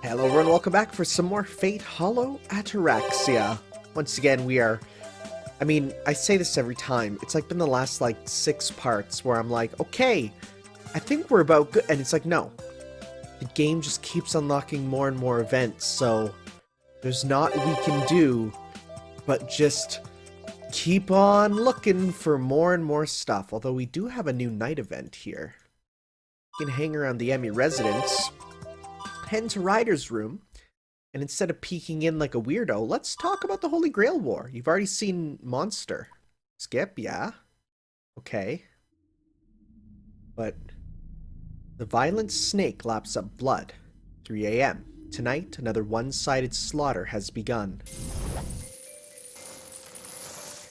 Hello everyone, welcome back for some more Fate Hollow Ataraxia. Once again, I say this every time, it's like been the last 6 parts where I'm like, okay, I think we're about good, and it's like, no. The game just keeps unlocking more and more events, so there's not we can do, but just keep on looking for more and more stuff, although we do have a new night event here. You can hang around the Emmy residence, head into Ryder's room, and instead of peeking in like a weirdo, let's talk about the Holy Grail War. You've already seen Monster. Skip, yeah. Okay. But the violent snake laps up blood. 3 a.m. Tonight, another one-sided slaughter has begun.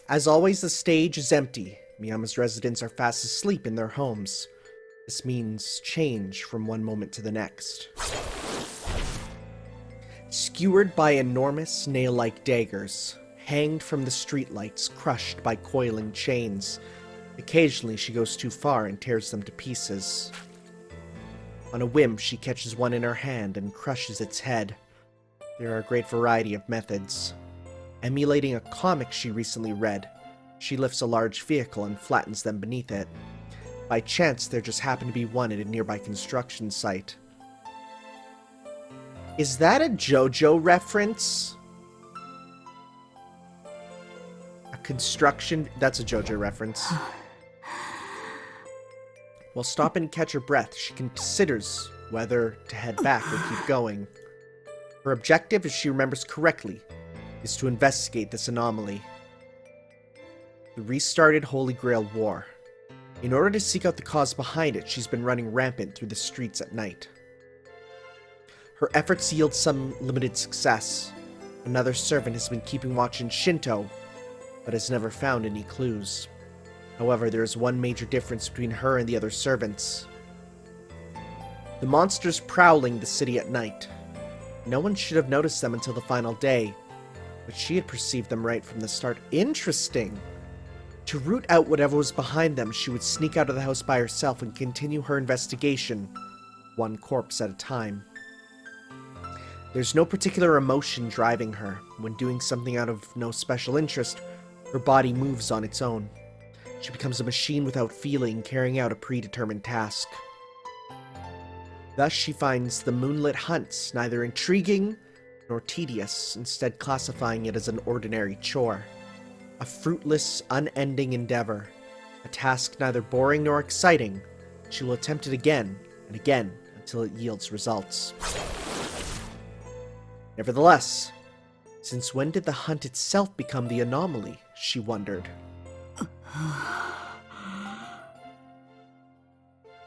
As always, the stage is empty. Miyama's residents are fast asleep in their homes. This means change from one moment to the next. Skewered by enormous nail-like daggers, hanged from the streetlights, crushed by coiling chains. Occasionally she goes too far and tears them to pieces. On a whim, she catches one in her hand and crushes its head. There are a great variety of methods. Emulating a comic she recently read, she lifts a large vehicle and flattens them beneath it. By chance, there just happened to be one at a nearby construction site. Is that a Dojo reference? A construction... That's a Dojo reference. While stopping to catch her breath, she considers whether to head back or keep going. Her objective, if she remembers correctly, is to investigate this anomaly. The restarted Holy Grail War. In order to seek out the cause behind it, she's been running rampant through the streets at night. Her efforts yield some limited success. Another servant has been keeping watch in Shinto, but has never found any clues. However, there is one major difference between her and the other servants. The monsters prowling the city at night. No one should have noticed them until the final day, but she had perceived them right from the start. Interesting! To root out whatever was behind them, she would sneak out of the house by herself and continue her investigation, one corpse at a time. There's no particular emotion driving her. When doing something out of no special interest, her body moves on its own. She becomes a machine without feeling, carrying out a predetermined task. Thus, she finds the moonlit hunts neither intriguing nor tedious, instead classifying it as an ordinary chore. A fruitless, unending endeavor. A task neither boring nor exciting. She will attempt it again and again until it yields results. Nevertheless, since when did the hunt itself become the anomaly, she wondered.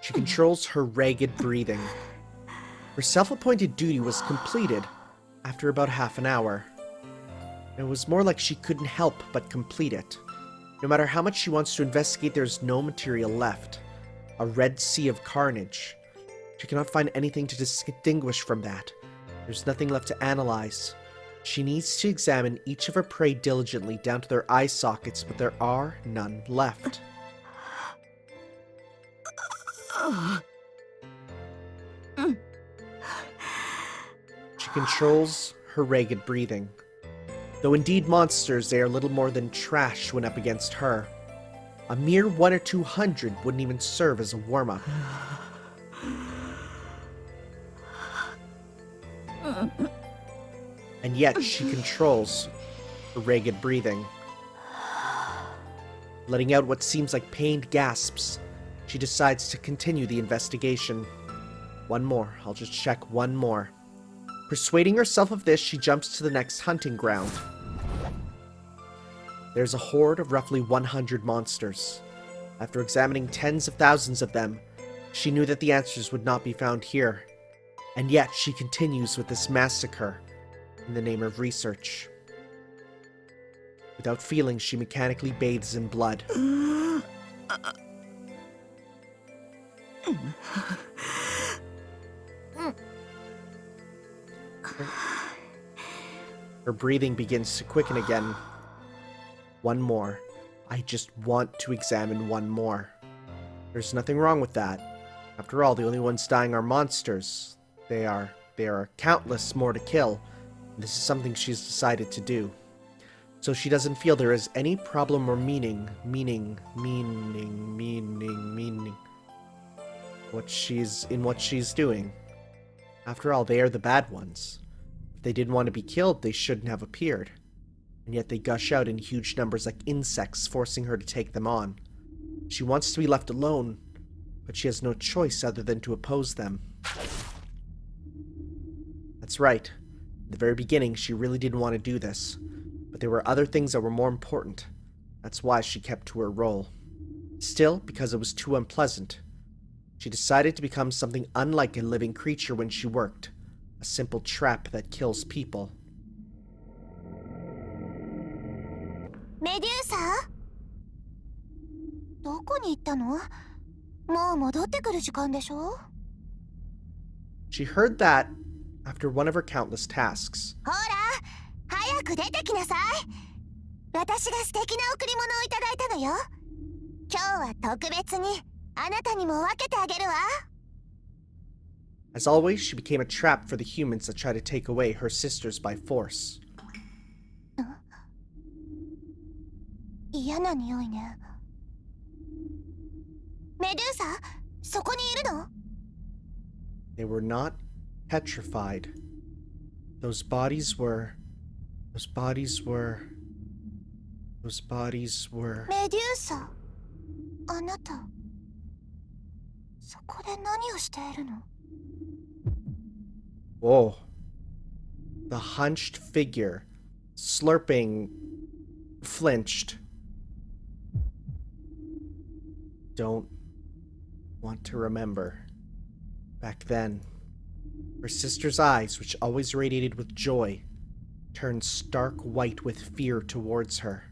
She controls her ragged breathing. Her self-appointed duty was completed after about half an hour. It was more like she couldn't help but complete it. No matter how much she wants to investigate, there's no material left. A red sea of carnage. She cannot find anything to distinguish from that. There's nothing left to analyze. She needs to examine each of her prey diligently down to their eye sockets, but there are none left. She controls her ragged breathing. Though indeed monsters, they are little more than trash when up against her. A mere 100 or 200 wouldn't even serve as a warm-up. And yet she controls her ragged breathing. Letting out what seems like pained gasps, she decides to continue the investigation. One more. I'll just check one more. Persuading herself of this, she jumps to the next hunting ground. There's a horde of roughly 100 monsters. After examining tens of thousands of them, she knew that the answers would not be found here. And yet she continues with this massacre in the name of research. Without feeling, she mechanically bathes in blood. Her breathing begins to quicken again. One more. I just want to examine one more. There's nothing wrong with that. After all, the only ones dying are monsters. They are there are countless more to kill, and this is something she's decided to do. So she doesn't feel there is any problem or meaning what she's doing. After all, they are the bad ones. If they didn't want to be killed, they shouldn't have appeared. And yet they gush out in huge numbers like insects, forcing her to take them on. She wants to be left alone, but she has no choice other than to oppose them. That's right. In the very beginning, she really didn't want to do this. But there were other things that were more important. That's why she kept to her role. Still, because it was too unpleasant, she decided to become something unlike a living creature when she worked. A simple trap that kills people. Medusa? どこに行ったの? もう戻ってくる時間でしょ? She heard that after one of her countless tasks. ほら、早く出てきなさい。私が素敵な贈り物をいただいたのよ。今日は特別にあなたにも分けてあげるわ。As always, she became a trap for the humans that try to take away her sisters by force. 嫌な匂いね。メドゥーサ、そこにいるの? They were not petrified. Those bodies were... メドゥーサ、あなた、そこで何をしているの? Whoa. The hunched figure, slurping, flinched. Don't want to remember. Back then, her sister's eyes, which always radiated with joy, turned stark white with fear towards her.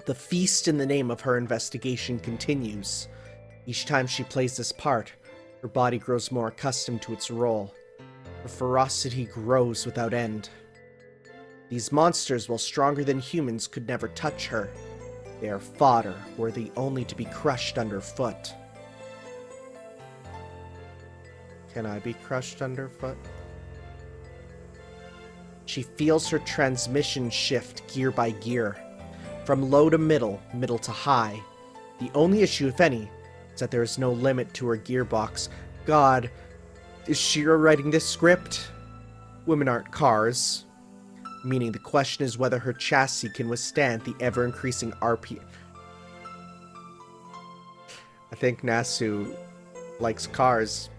The feast in the name of her investigation continues. Each time she plays this part, her body grows more accustomed to its role. Her ferocity grows without end. These monsters, while stronger than humans, could never touch her. They are fodder, worthy only to be crushed underfoot. Can I be crushed underfoot? She feels her transmission shift gear by gear, from low to middle, middle to high. The only issue, if any, is that there is no limit to her gearbox. God, is Shira writing this script? Women aren't cars. Meaning the question is whether her chassis can withstand the ever-increasing RPM. I think Nasu likes cars.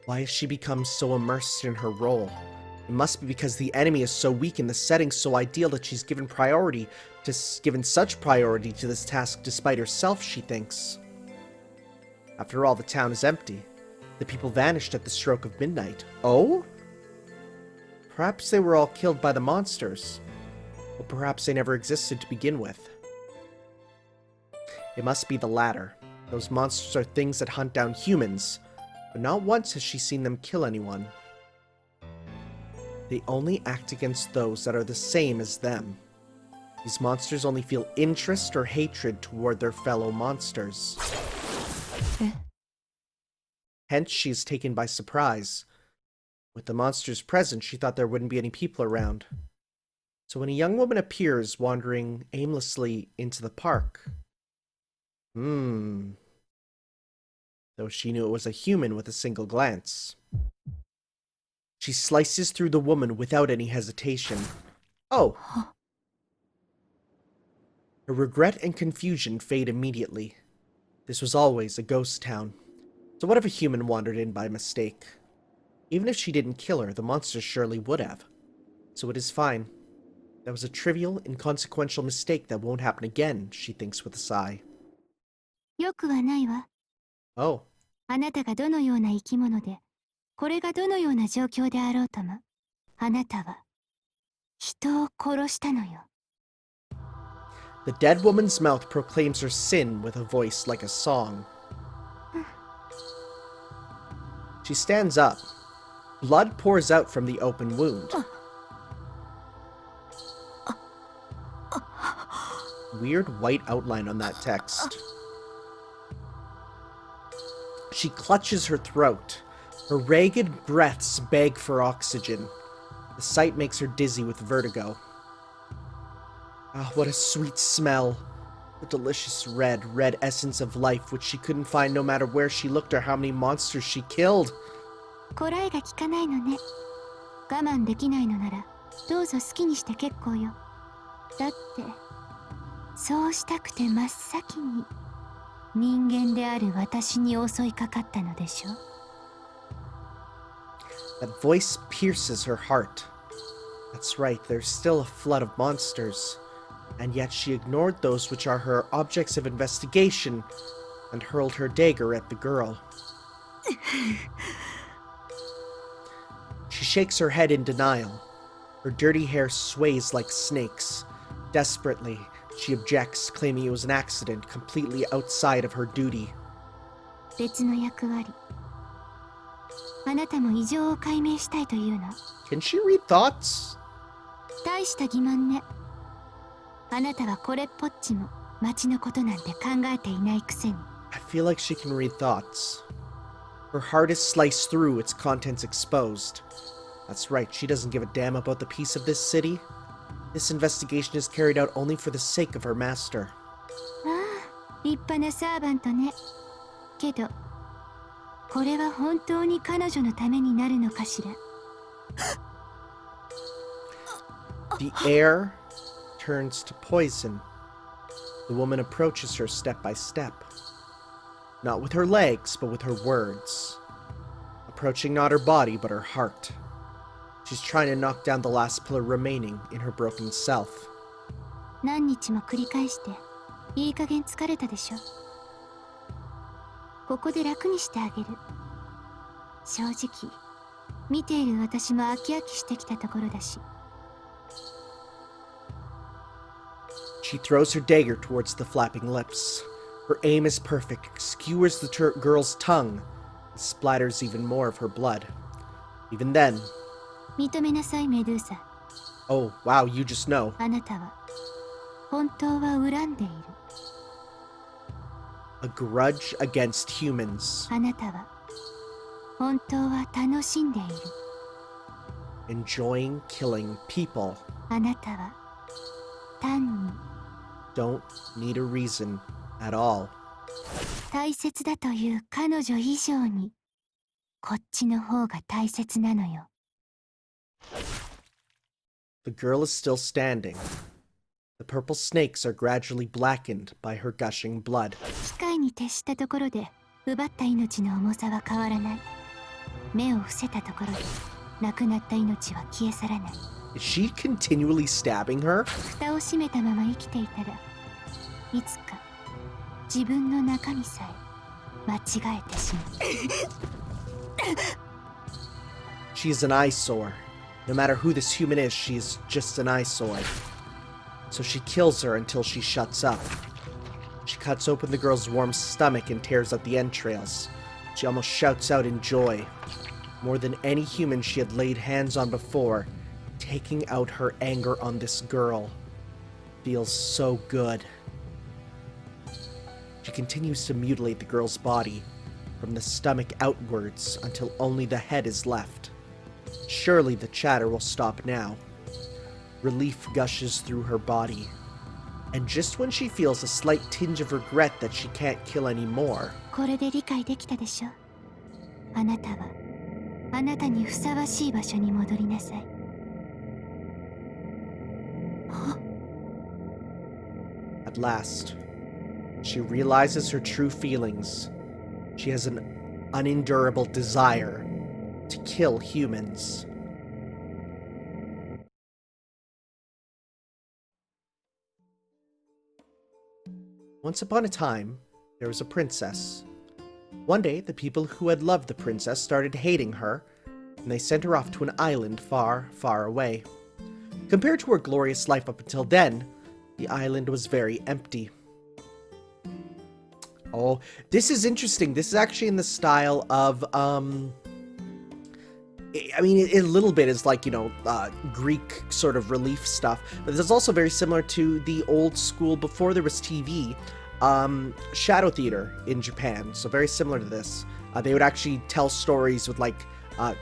Why has she become so immersed in her role? It must be because the enemy is so weak and the setting so ideal that she's given such priority to this task despite herself, she thinks. After all, the town is empty. The people vanished at the stroke of midnight. Oh? Perhaps they were all killed by the monsters. Or perhaps they never existed to begin with. It must be the latter. Those monsters are things that hunt down humans, but not once has she seen them kill anyone. They only act against those that are the same as them. These monsters only feel interest or hatred toward their fellow monsters. Hence, she is taken by surprise. With the monsters present, she thought there wouldn't be any people around. So when a young woman appears wandering aimlessly into the park... Though she knew it was a human with a single glance. She slices through the woman without any hesitation. Oh! Her regret and confusion fade immediately. This was always a ghost town. So what if a human wandered in by mistake? Even if she didn't kill her, the monsters surely would have. So it is fine. That was a trivial, inconsequential mistake that won't happen again, she thinks with a sigh. よくはないわ。 Oh. あなたがどのような生き物で、これがどのような状況であろうとも、あなたは人を殺したのよ。 The dead woman's mouth proclaims her sin with a voice like a song. She stands up. Blood pours out from the open wound. Weird white outline on that text. She clutches her throat. Her ragged breaths beg for oxygen. The sight makes her dizzy with vertigo. Ah, what a sweet smell. The delicious red essence of life which she couldn't find no matter where she looked or how many monsters she killed. こらえが効かないのね。我慢できないのならどうぞ好きにして結構よ。だってそうしたくて真っ先に人間である私に襲いかかったのでしょ。 That voice pierces her heart. That's right, there's still a flood of monsters. And yet she ignored those which are her objects of investigation and hurled her dagger at the girl. She shakes her head in denial. Her dirty hair sways like snakes. Desperately, she objects, claiming it was an accident completely outside of her duty. 別の役割。あなたも異常を解明したいというの？ Can she read thoughts? 大した疑問ね。あなたはこれっぽっちも町のことなんて考えていないくせに。 I feel like she can read thoughts. Her heart is sliced through, its contents exposed. That's right, she doesn't give a damn about the peace of this city. This investigation is carried out only for the sake of her master. ああ、立派なサーバントね。けど、これは本当に彼女のためになるのかしら。The air turns to poison. The woman approaches her step by step. Not with her legs, but with her words. Approaching not her body, but her heart. She's trying to knock down the last pillar remaining in her broken self. 何日も繰り返していい加減疲れたでしょ。ここで楽にしてあげる。正直見ている私も飽き飽きしてきたところだし。 She throws her dagger towards the flapping lips. Her aim is perfect, skewers the girl's tongue, and splatters even more of her blood. Even then... 認めなさい、メドゥーサ。 Oh, wow, you just know. あなたは本当は恨んでいる。 A grudge against humans. あなたは本当は楽しんでいる。 Enjoying killing people. あなたは単に Don't need a reason at all. 大切だという彼女以上にこっちの方が大切なのよ。 The girl is still standing. The purple snakes are gradually blackened by her gushing blood. 機械に徹したところで奪った命の重さは変わらない。目を伏せたところで亡くなった命は消え去らない。 Is she continually stabbing her? 蓋を閉めたまま生きていたらいつか自分の中身さえ間違えてしまう。 She is an eyesore. No matter who this human is, she is just an eyesore. So she kills her until she shuts up. She cuts open the girl's warm stomach and tears out the entrails. She almost shouts out in joy. More than any human she had laid hands on before, taking out her anger on this girl feels so good. She continues to mutilate the girl's body, from the stomach outwards until only the head is left. Surely the chatter will stop now. Relief gushes through her body. And just when she feels a slight tinge of regret that she can't kill anymore... これで理解できたでしょ。あなたはあなたにふさわしい場所に戻りなさい。 At last, she realizes her true feelings. She has an unendurable desire to kill humans. Once upon a time, there was a princess. One day, the people who had loved the princess started hating her, and they sent her off to an island far, far away. Compared to her glorious life up until then, the island was very empty. Oh, this is interesting. This is actually in the style of, I mean, a little bit is like, you know, Greek sort of relief stuff, but this is also very similar to the old school, before there was TV, shadow theater in Japan, so very similar to this. They would actually tell stories with like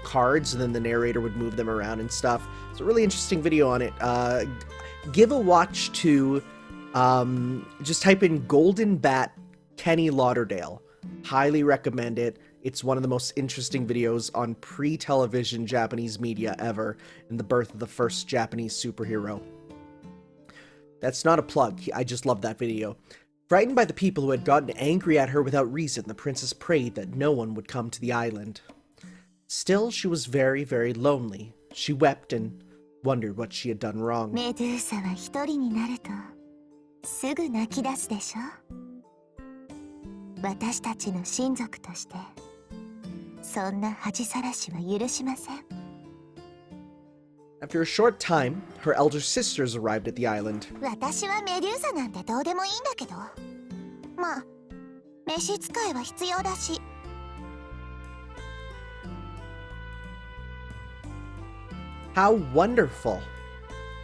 cards, and then the narrator would move them around and stuff. It's a really interesting video on it. Give a watch to, just type in Golden Bat Kenny Lauderdale. Highly recommend it. It's one of the most interesting videos on pre-television Japanese media ever, and the birth of the first Japanese superhero. That's not a plug, I just love that video. Frightened by the people who had gotten angry at her without reason, the princess prayed that no one would come to the island. Still, she was very, very lonely. She wept and wondered what she had done wrong. Medusa は一人になるとすぐ泣き出すでしょ。私たちの親族としてそんな恥さらしは許しません。After a short time, her elder sisters arrived at the island. 私はメデューサなんてどうでもいいんだけど、まあ召使いは必要だし。How wonderful!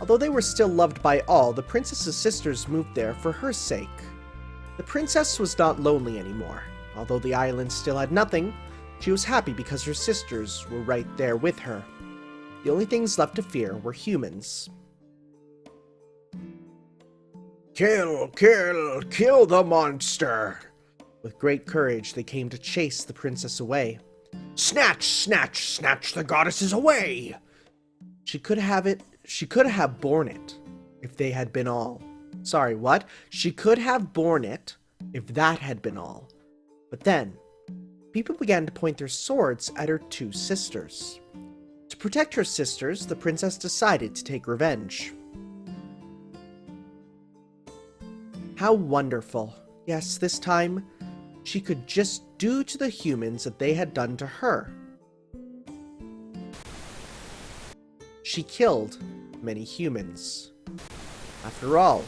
Although they were still loved by all, the princess's sisters moved there for her sake. The princess was not lonely anymore. Although the island still had nothing, she was happy because her sisters were right there with her. The only things left to fear were humans. Kill, kill, kill the monster! With great courage, they came to chase the princess away. Snatch, snatch, snatch the goddesses away! She could have borne it if they had been all. Sorry, what? She could have borne it if that had been all. But then, people began to point their swords at her two sisters. To protect her sisters, the princess decided to take revenge. How wonderful. Yes, this time, she could just do to the humans that they had done to her. She killed many humans. After all,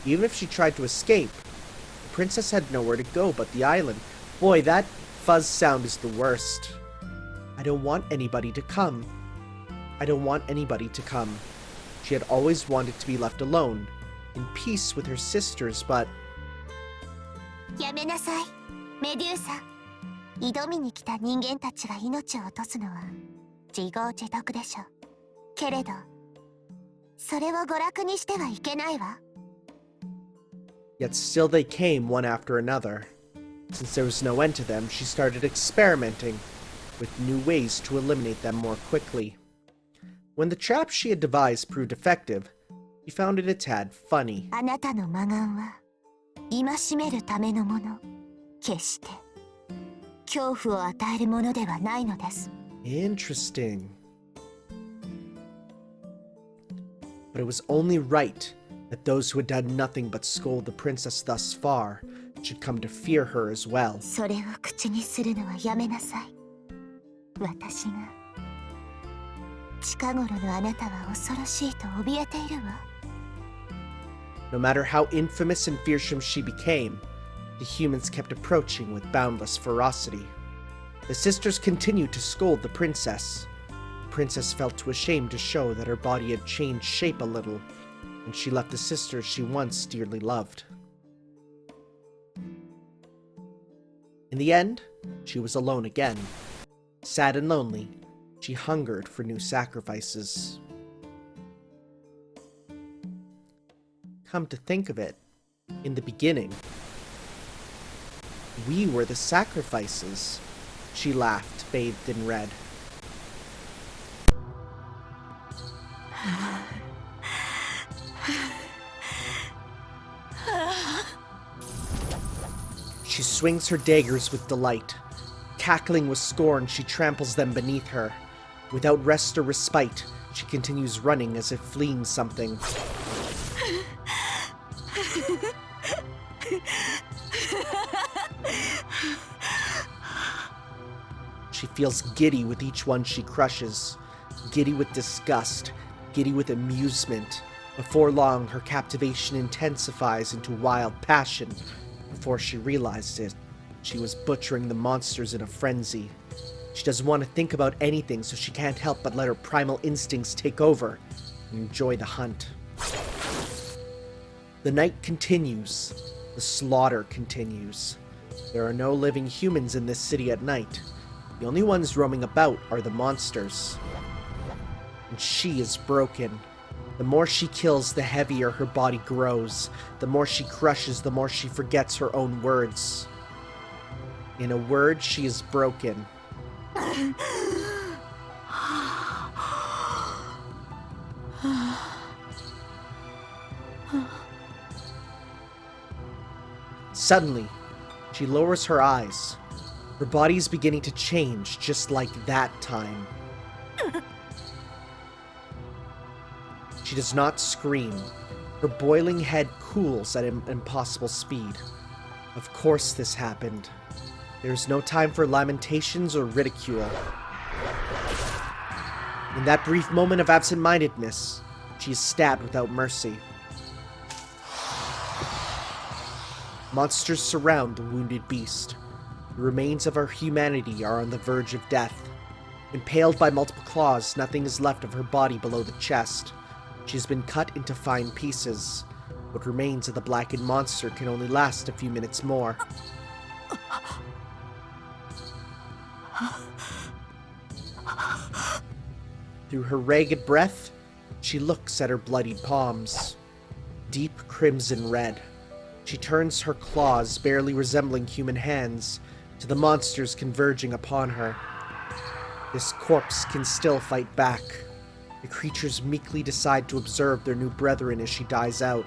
even if she tried to escape, the princess had nowhere to go but the island. Boy, that fuzz sound is the worst. I don't want anybody to come. I don't want anybody to come. She had always wanted to be left alone, in peace with her sisters, but... やめなさい、メデューサ。挑みに来た人間たちが命を落とすのは自業自得でしょ。けれど、それを娯楽にしてはいけないわ。Yet still they came one after another. Since there was no end to them, she started experimenting with new ways to eliminate them more quickly. When the trap she had devised proved effective, she found it a tad funny. あなたの魔眼は戒めるためのもの、決して恐怖を与えるものではないのです。Interesting. But it was only right that those who had done nothing but scold the princess thus far should come to fear her as well. それを口にするのはやめなさい。私が近頃のあなたは恐ろしいと怯えているわ。No matter how infamous and fearsome she became, the humans kept approaching with boundless ferocity. The sisters continued to scold the princess. The princess felt too ashamed to show that her body had changed shape a little, and she left the sisters she once dearly loved. In the end, she was alone again. Sad and lonely, she hungered for new sacrifices. Come to think of it, in the beginning, we were the sacrifices. She laughed, bathed in red. She swings her daggers with delight. Cackling with scorn, she tramples them beneath her. Without rest or respite, she continues running as if fleeing something. She feels giddy with each one she crushes, giddy with disgust, giddy with amusement. Before long, her captivation intensifies into wild passion. Before she realized it, she was butchering the monsters in a frenzy. She doesn't want to think about anything, so she can't help but let her primal instincts take over and enjoy the hunt. The night continues. The slaughter continues. There are no living humans in this city at night. The only ones roaming about are the monsters. And she is broken. The more she kills, the heavier her body grows. The more she crushes, the more she forgets her own words. In a word, she is broken. Suddenly, she lowers her eyes. Her body is beginning to change, just like that time. She does not scream. Her boiling head cools at an impossible speed. Of course this happened. There is no time for lamentations or ridicule. In that brief moment of absent-mindedness, she is stabbed without mercy. Monsters surround the wounded beast. The remains of her humanity are on the verge of death. Impaled by multiple claws, nothing is left of her body below the chest. She has been cut into fine pieces. What remains of the blackened monster can only last a few minutes more. Through her ragged breath, she looks at her bloodied palms. Deep crimson red. She turns her claws, barely resembling human hands, to the monsters converging upon her. This corpse can still fight back. The creatures meekly decide to observe their new brethren as she dies out.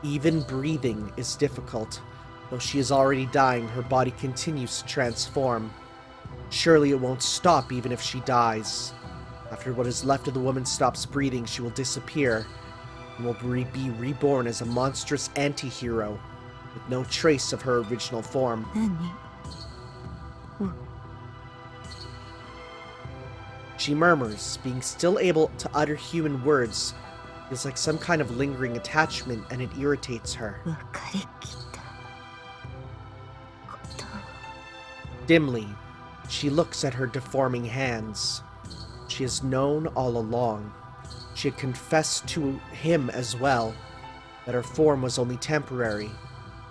Even breathing is difficult. Though she is already dying, her body continues to transform. Surely it won't stop even if she dies. After what is left of the woman stops breathing, she will disappear and will be reborn as a monstrous anti-hero with no trace of her original form. She murmurs, being still able to utter human words. Feels like some kind of lingering attachment, and it irritates her. Dimly, she looks at her deforming hands. She has known all along. She had confessed to him as well that her form was only temporary,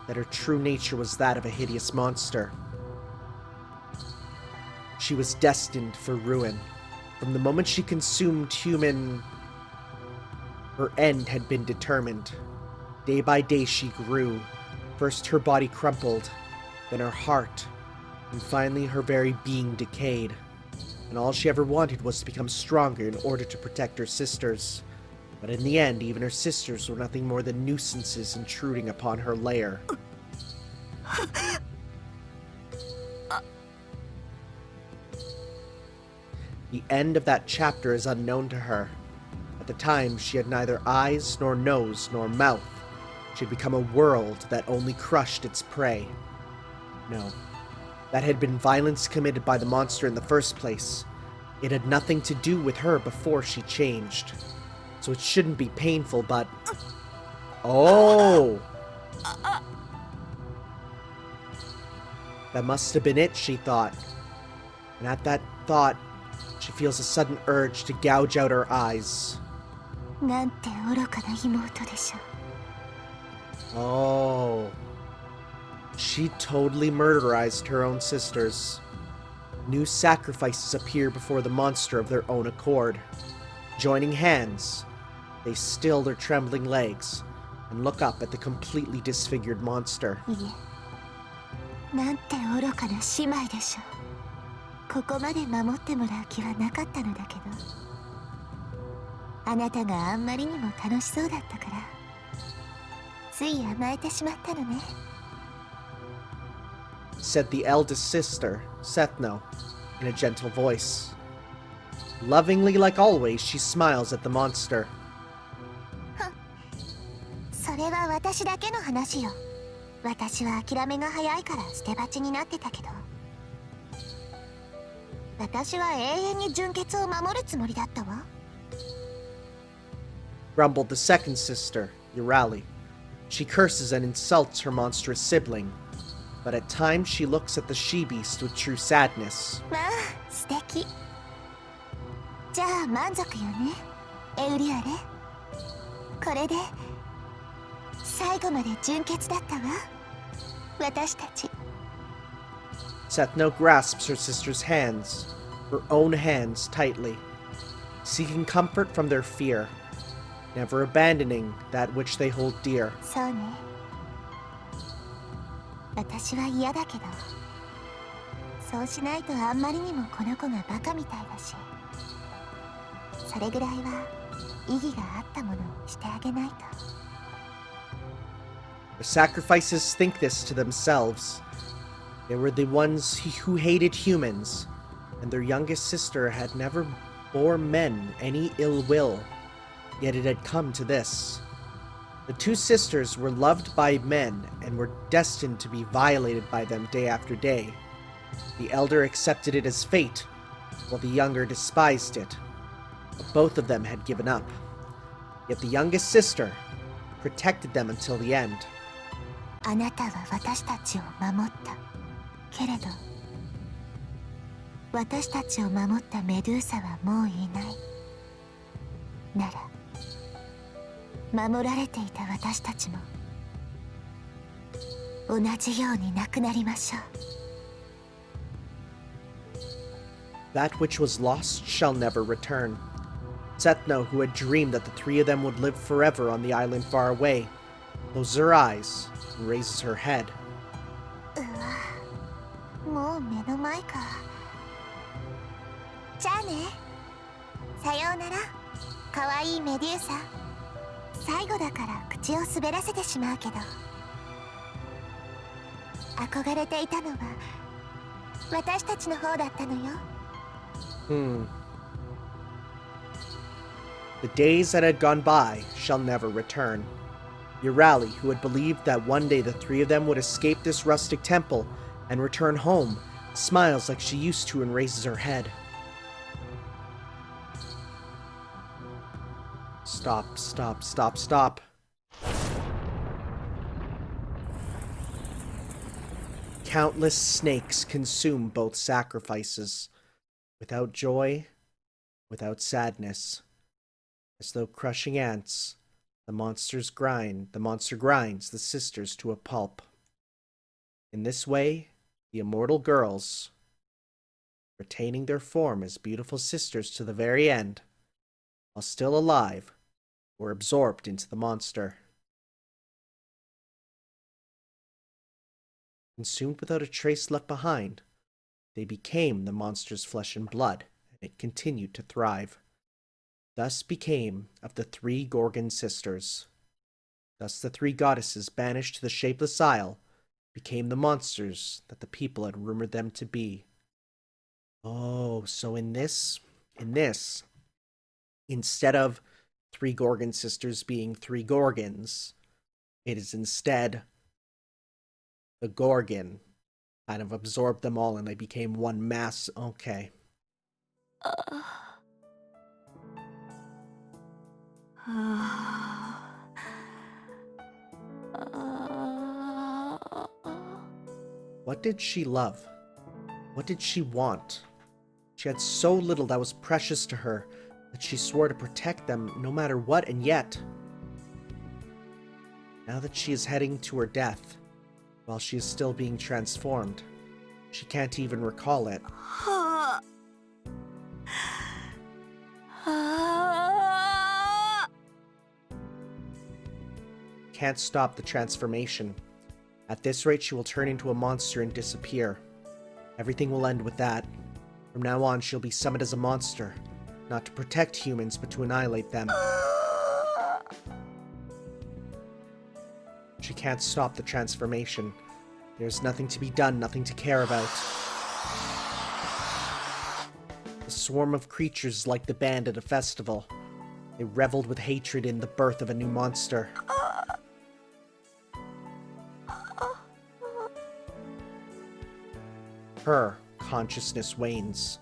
that her true nature was that of a hideous monster. She was destined for ruin. From the moment she consumed human, her end had been determined. Day by day she grew. First her body crumpled, then her heart, and finally her very being decayed. And all she ever wanted was to become stronger in order to protect her sisters. But in the end, even her sisters were nothing more than nuisances intruding upon her lair. The end of that chapter is unknown to her. At the time, she had neither eyes, nor nose, nor mouth. She had become a world that only crushed its prey. No, that had been violence committed by the monster in the first place. It had nothing to do with her before she changed. So it shouldn't be painful, but... Oh! That must have been it, she thought. And at that thought, she feels a sudden urge to gouge out her eyes. Oh. She totally murderized her own sisters. New sacrifices appear before the monster of their own accord. Joining hands, they still their trembling legs and look up at the completely disfigured monster. なんて愚かな姉妹でしょう。ここまで守ってもらう気はなかったのだけど、あなたがあんまりにも楽しそうだったから、つい甘えてしまったのね。Said the eldest sister, Sethno, in a gentle voice. Lovingly like always, she smiles at the monster. それは私だけの話よ。私は諦めが早いから捨て鉢になってたけど、私は永遠に純潔を守るつもりだったわ。Grumbled the second sister, Urali. She curses and insults her monstrous sibling, but at times she looks at the she-beast with true sadness. まあ、素敵。じゃあ満足よね、エウリアレ。これで最後まで純潔だったわ、私たち。 Sethno grasps her sister's hands, her own hands tightly, seeking comfort from their fear, never abandoning that which they hold dear. そうね、私は嫌だけど、そうしないとあんまりにもこの子がバカみたいだし、それぐらいは意義があったものにしてあげないと。 The sacrifices think this to themselves. They were the ones who hated humans, and their youngest sister had never bore men any ill will, yet it had come to this. The two sisters were loved by men and were destined to be violated by them day after day. The elder accepted it as fate, while the younger despised it. But both of them had given up. Yet the youngest sister protected them until the end. あなたは私たちを守った。けれど、私たちを守ったメドゥーサはもういない。なら、守られていた私たちも同じようになくなりましょう。 That which was lost shall never return. Sethno, who had dreamed that the three of them would live forever on the island far away, closes her eyes and raises her head. もう目の前か。じゃあね。さようなら、かわいいメデューサ。最後だから口を滑らせてしまうけど、憧れていたのは私たちの方だったのよ。The days that had gone by shall never return. Urali, who had believed that one day the three of them would escape this rustic temple and return home, smiles like she used to and raises her head. Stop, stop, stop, stop. Countless snakes consume both sacrifices, without joy, without sadness. As though crushing ants, the monster grinds the sisters to a pulp. In this way, the immortal girls, retaining their form as beautiful sisters to the very end, while still alive, were absorbed into the monster. Consumed without a trace left behind, they became the monster's flesh and blood, and it continued to thrive. Thus became of the three Gorgon sisters. Thus the three goddesses banished to the shapeless isle became the monsters that the people had rumored them to be. Oh, so in this, instead of three Gorgon sisters being three Gorgons, it is instead the Gorgon kind of absorbed them all and they became one mass. Okay. What did she love? What did she want? She had so little that was precious to her that she swore to protect them no matter what, and yet, now that she is heading to her death, while she is still being transformed, she can't even recall it. Can't stop the transformation. At this rate, she will turn into a monster and disappear. Everything will end with that. From now on, she'll be summoned as a monster, not to protect humans, but to annihilate them. She can't stop the transformation. There's nothing to be done, nothing to care about. The swarm of creatures like the band at a festival. They reveled with hatred in the birth of a new monster. Her consciousness wanes.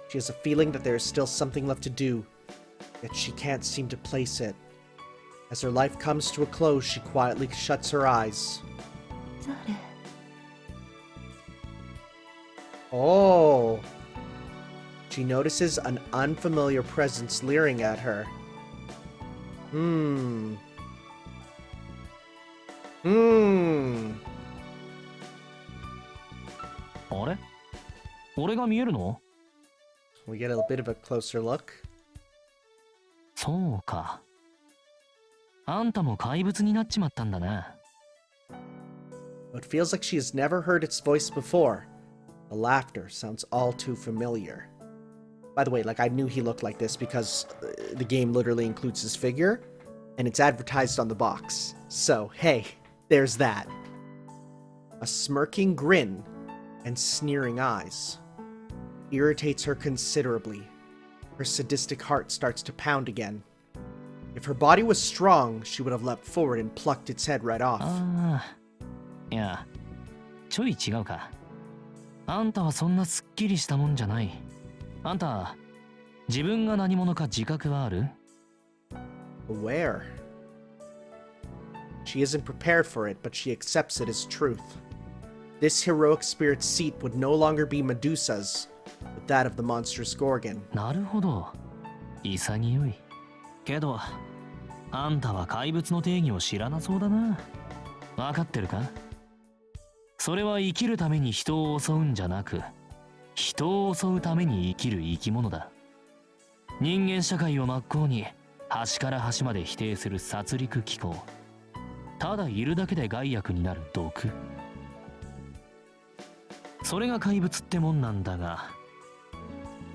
She has a feeling that there is still something left to do, yet she can't seem to place it. As her life comes to a close, she quietly shuts her eyes. Oh! She notices an unfamiliar presence leering at her. Hmm. Hmm. あれ俺が見えるの？ We get a bit of a closer look. そうか。あんたも怪物になっちまったんだな。It feels like she has never heard its voice before. The laughter sounds all too familiar. By the way, like, I knew he looked like this because the game literally includes his figure, and it's advertised on the box. So, hey, there's that. A smirking grin and sneering eyes irritates her considerably. Her sadistic heart starts to pound again. If her body was strong, she would have leapt forward and plucked its head right off. ああ。いや、ちょい違うか。あんたはそんなすっきりしたもんじゃない。あんた、自分が何者か自覚はある？ Aware. She isn't prepared for it, but she accepts it as truth. This heroic spirit's seat would no longer be Medusa's, but that of the monstrous Gorgon. なるほど。潔い。けど、あんたは怪物の定義を知らなそうだな。わかってるか？それは生きるために人を襲うんじゃなく、人を襲うために生きる生き物だ。人間社会を真っ向に端から端まで否定する殺戮機構。ただいるだけで害悪になる毒。それが怪物ってもんなんだが、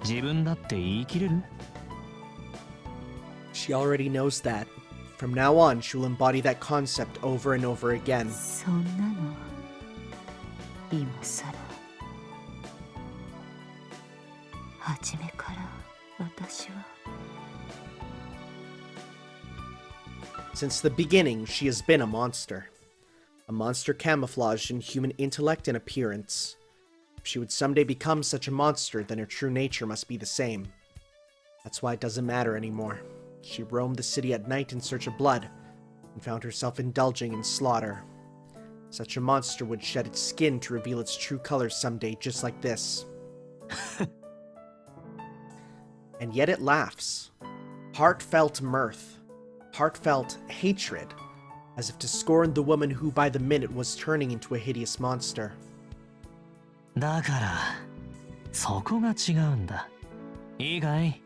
自分だって言い切れる？ She already knows that. From now on, she will embody that concept over and over again. そんなの今さら初めから私は Since the beginning, she has been a monster. A monster camouflaged in human intellect and appearance. If she would someday become such a monster, then her true nature must be the same. That's why it doesn't matter anymore. She roamed the city at night in search of blood, and found herself indulging in slaughter. Such a monster would shed its skin to reveal its true colors someday, just like this. And yet it laughs. Heartfelt mirth. Heartfelt hatred. As if to scorn the woman who by the minute was turning into a hideous monster. だから、そこが違うんだ。いいかい？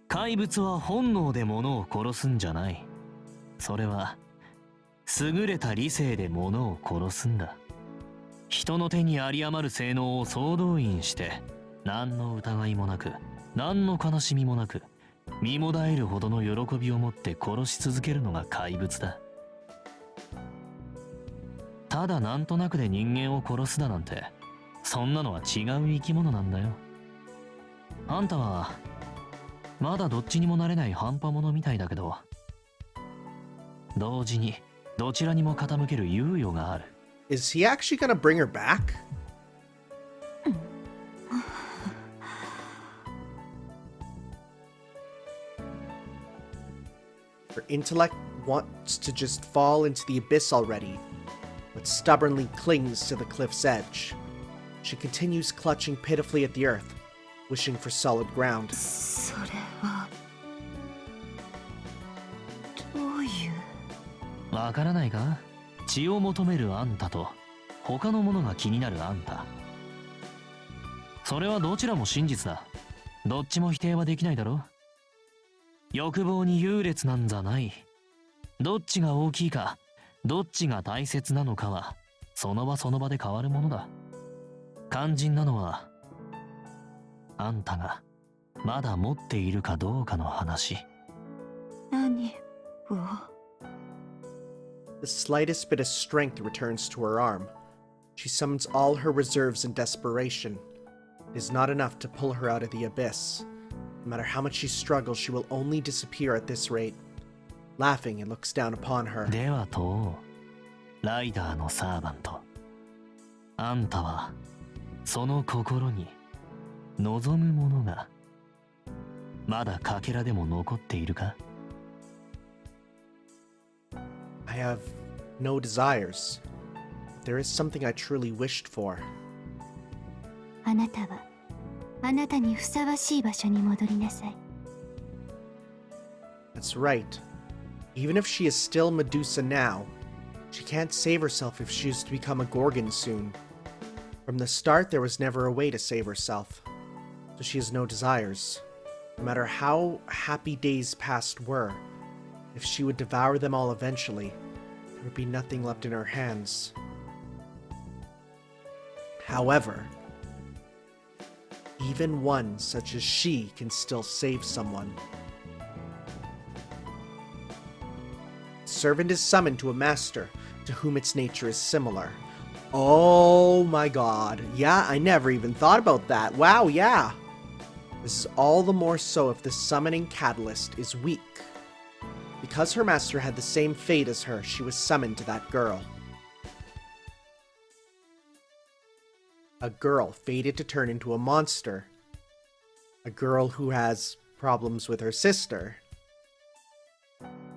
怪物は本能で物を殺すんじゃない。それは、優れた理性で物を殺すんだ。人の手に有り余る性能を総動員して、何の疑いもなく、何の悲しみもなく、身もだえるほどの喜びを持って殺し続けるのが怪物だ。ただなんとなくで人間を殺すだなんて、そんなのは違う生き物なんだよ。あんたは、まだどっちにもなれない半端者みたいだけど、同時にどちらにも傾ける猶予がある。Is he actually gonna bring her back? Her intellect wants to just fall into the abyss already, but stubbornly clings to the cliff's edge. She continues clutching pitifully at the earth, wishing for solid ground. それはどういう？わからないか？血を求めるあんたと他のものが気になるあんた。それはどちらも真実だ。どっちも否定はできないだろ。欲望に優劣なんざない。どっちが大きいか、どっちが大切なのかはその場その場で変わるものだ。肝心なのはあんたがまだ持っているかどうかの話。何を？ The slightest bit of strength returns to her arm. She summons all her reserves in desperation. It is not enough to pull her out of the abyss. No matter how much she struggles, she will only disappear at this rate. Laughing, it looks down upon her. ではと、ライダーのサーバント。あんたはその心に望むものがまだかけらでも残っているか？ I have no desires. There is something I truly wished for. あなたはあなたにふさわしい場所に戻りなさい。That's right. Even if she is still Medusa now, she can't save herself if she is to become a Gorgon soon. From the start, there was never a way to save herself, so she has no desires. No matter how happy days past were, if she would devour them all eventually, there would be nothing left in her hands. However, even one such as she can still save someone. The servant is summoned to a master to whom its nature is similar. Oh my god. Yeah, I never even thought about that. Wow, yeah. This is all the more so if the summoning catalyst is weak. Because her master had the same fate as her, she was summoned to that girl. A girl fated to turn into a monster. A girl who has problems with her sister.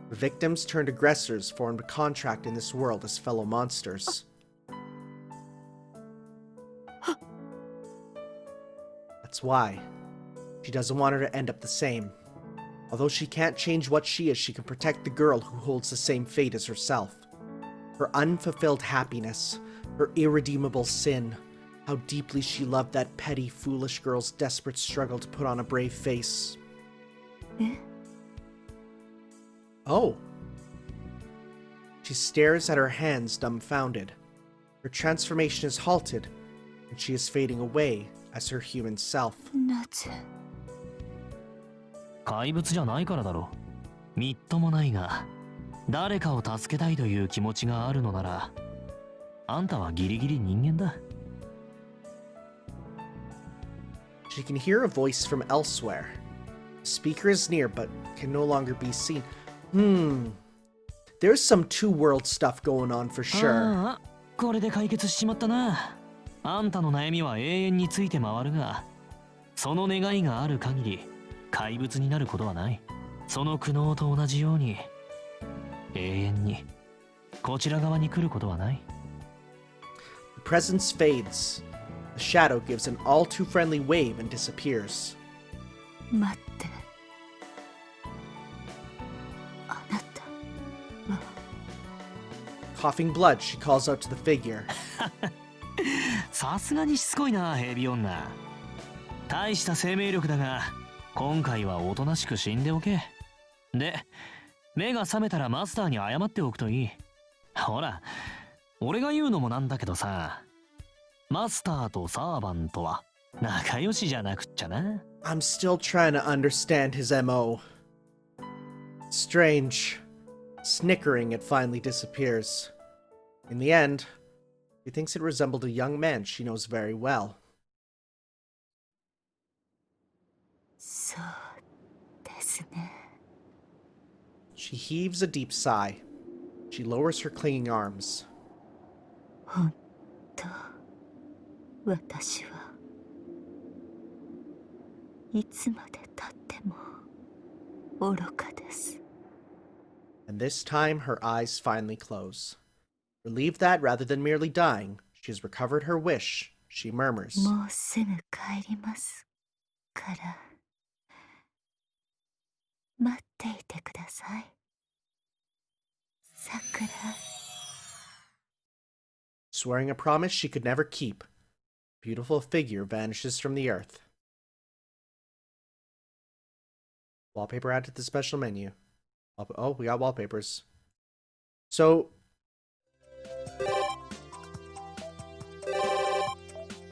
The victims turned aggressors formed a contract in this world as fellow monsters. That's why. She doesn't want her to end up the same. Although she can't change what she is, she can protect the girl who holds the same fate as herself. Her unfulfilled happiness, her irredeemable sin, how deeply she loved that petty, foolish girl's desperate struggle to put on a brave face. Oh. She stares at her hands dumbfounded. Her transformation is halted, and she is fading away as her human self. 怪物じゃないからだろ。みっともないが、誰かを助けたいという気持ちがあるのなら、あんたはギリギリ人間だ。She can hear a voice from elsewhere. The speaker is near but can no longer be seen. There's some two-world stuff going on for sure. ああ、これで解決しちまったな。あんたの悩みは永遠について回るが、その願いがある限り、怪物になることはない。その苦悩と同じように、永遠にこちら側に来ることはない。The presence fades. The shadow gives an all-too-friendly wave and disappears. 待って。あなた。Coughing blood, she calls out to the figure. さすがにしつこいな、ヘビ女。大した生命力だが、今回はおとなしく死んでおけ。で、目が覚めたらマスターに謝っておくといい。ほら、俺が言うのもなんだけどさ、マスターとサーバントは仲良しじゃなくっちゃな。I'm still trying to understand his MO. Strange. Snickering, it finally disappears. In the end, she thinks it resembled a young man she knows very well. そうですね。She heaves a deep sigh. She lowers her clinging arms. 本当、私はいつまで経っても愚かです。And this time, her eyes finally close. Relieved that, rather than merely dying, she has recovered her wish, she murmurs. もうすぐ帰りますから、待っていてください。さくら。Swearing a promise she could never keep, beautiful figure vanishes from the earth. Wallpaper added to the special menu. Oh, we got wallpapers. So...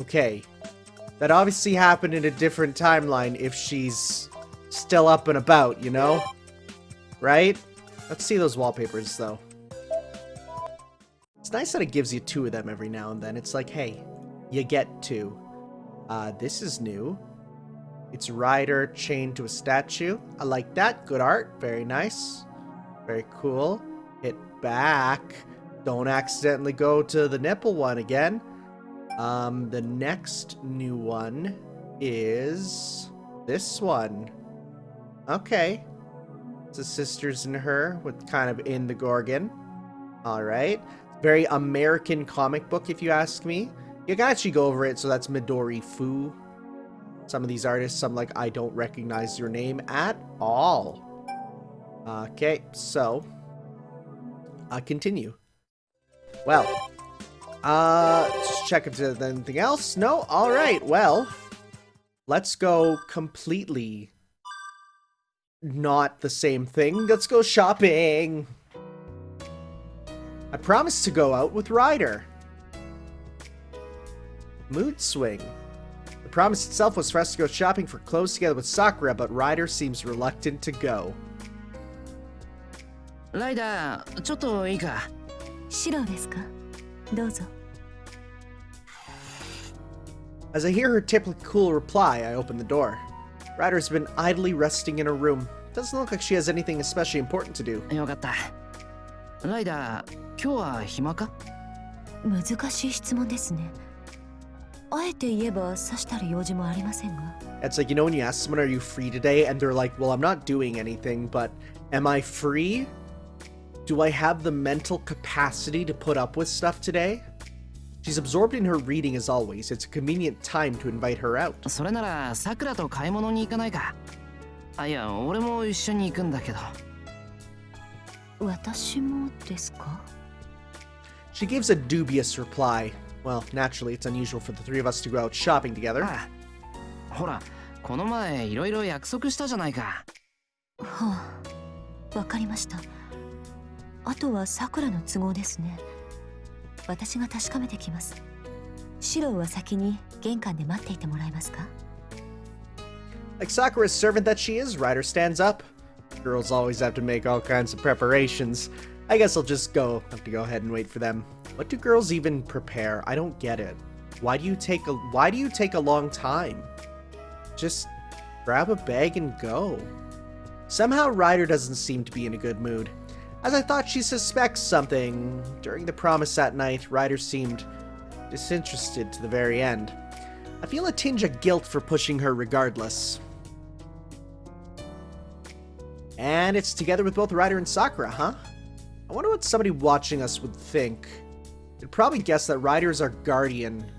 Okay. That obviously happened in a different timeline if she's still up and about, you know? Right? Let's see those wallpapers, though. It's nice that it gives you two of them every now and then. It's like, hey, you get two. This is new. It's Ryder chained to a statue. I like that. Good art. Very nice. Very cool. Hit back. Don't accidentally go to the nipple one again. The next new one is this one. Okay. It's a sisters and her with kind of in the Gorgon. Alright. Very American comic book, if you ask me. You can actually go over it, so that's Midori Fu. Some of these artists, I'm like, I don't recognize your name at all. Okay, so continue. Well, just check if there's anything else. No? Alright, well, let's go completely not the same thing. Let's go shopping. I promised to go out with Ryder. Mood swing. The promise itself was for us to go shopping for clothes together with Sakura, but Ryder seems reluctant to go. ライダー、ちょっといいか？白ですか？どうぞ。As I hear her typically cool reply, I open the door. Ryder's been idly resting in her room. Doesn't look like she has anything especially important to do. よかった。ライダー、今日は暇か？難しい質問ですね。あえて言えばさしたる用事もありませんが。It's like, you know when you ask someone, are you free today? And they're like, well, I'm not doing anything, but am I free? Do I have the mental capacity to put up with stuff today? She's absorbed in her reading as always. It's a convenient time to invite her out. それならさくらと買い物に行かないか？あ、いや、俺も一緒に行くんだけど。私もですか？ She gives a dubious reply. Well, naturally, it's unusual for the three of us to go out shopping together. ああ、ほら、この前いろいろ約束したじゃないか。はあ、わかりました。あとはさくらの都合ですね。私が確かめてきます。シロは先に玄関で待っていてもらえますか？ Like Sakura's servant that she is, Ryder stands up. Girls always have to make all kinds of preparations. I guess I'll just have to go ahead and wait for them. What do girls even prepare? I don't get it. Why do you take a long time? Just grab a bag and go. Somehow Ryder doesn't seem to be in a good mood. As I thought she suspects something. During the promise that night, Ryder seemed disinterested to the very end. I feel a tinge of guilt for pushing her regardless. And it's together with both Ryder and Sakura, huh? I wonder what somebody watching us would think. They'd probably guess that Ryder is our guardian.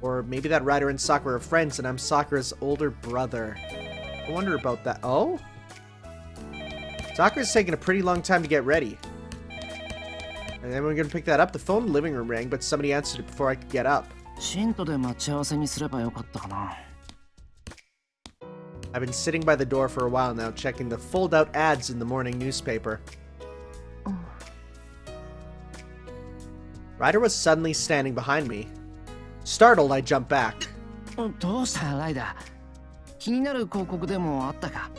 Or maybe that Ryder and Sakura are friends and I'm Sakura's older brother. I wonder about that. Oh? Sakura's taking a pretty long time to get ready. And then we're gonna pick that up. The phone in the living room rang, but somebody answered it before I could get up. シントで待ち合わせにすればよかったかな。I've been sitting by the door for a while now, checking the fold-out ads in the morning newspaper. Ryder was suddenly standing behind me. Startled, I jumped back. どうしたライダー？気になる広告でもあったか？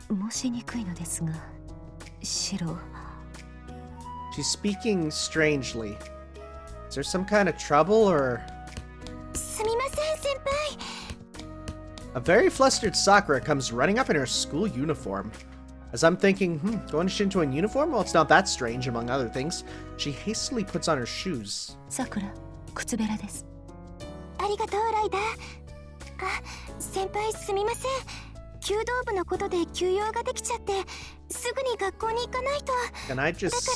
申しにくいのですが、シロ。She's speaking strangely. Is there some kind of trouble or... すみません、先輩。 A very flustered Sakura comes running up in her school uniform. As I'm thinking, going to Shinto in uniform? Well, it's not that strange, among other things. She hastily puts on her shoes. さくら、靴べらです。ありがとう、ライダー。あ、先輩すみません。弓道部のことで休養ができちゃって、すぐに学校に行かないと。Can I just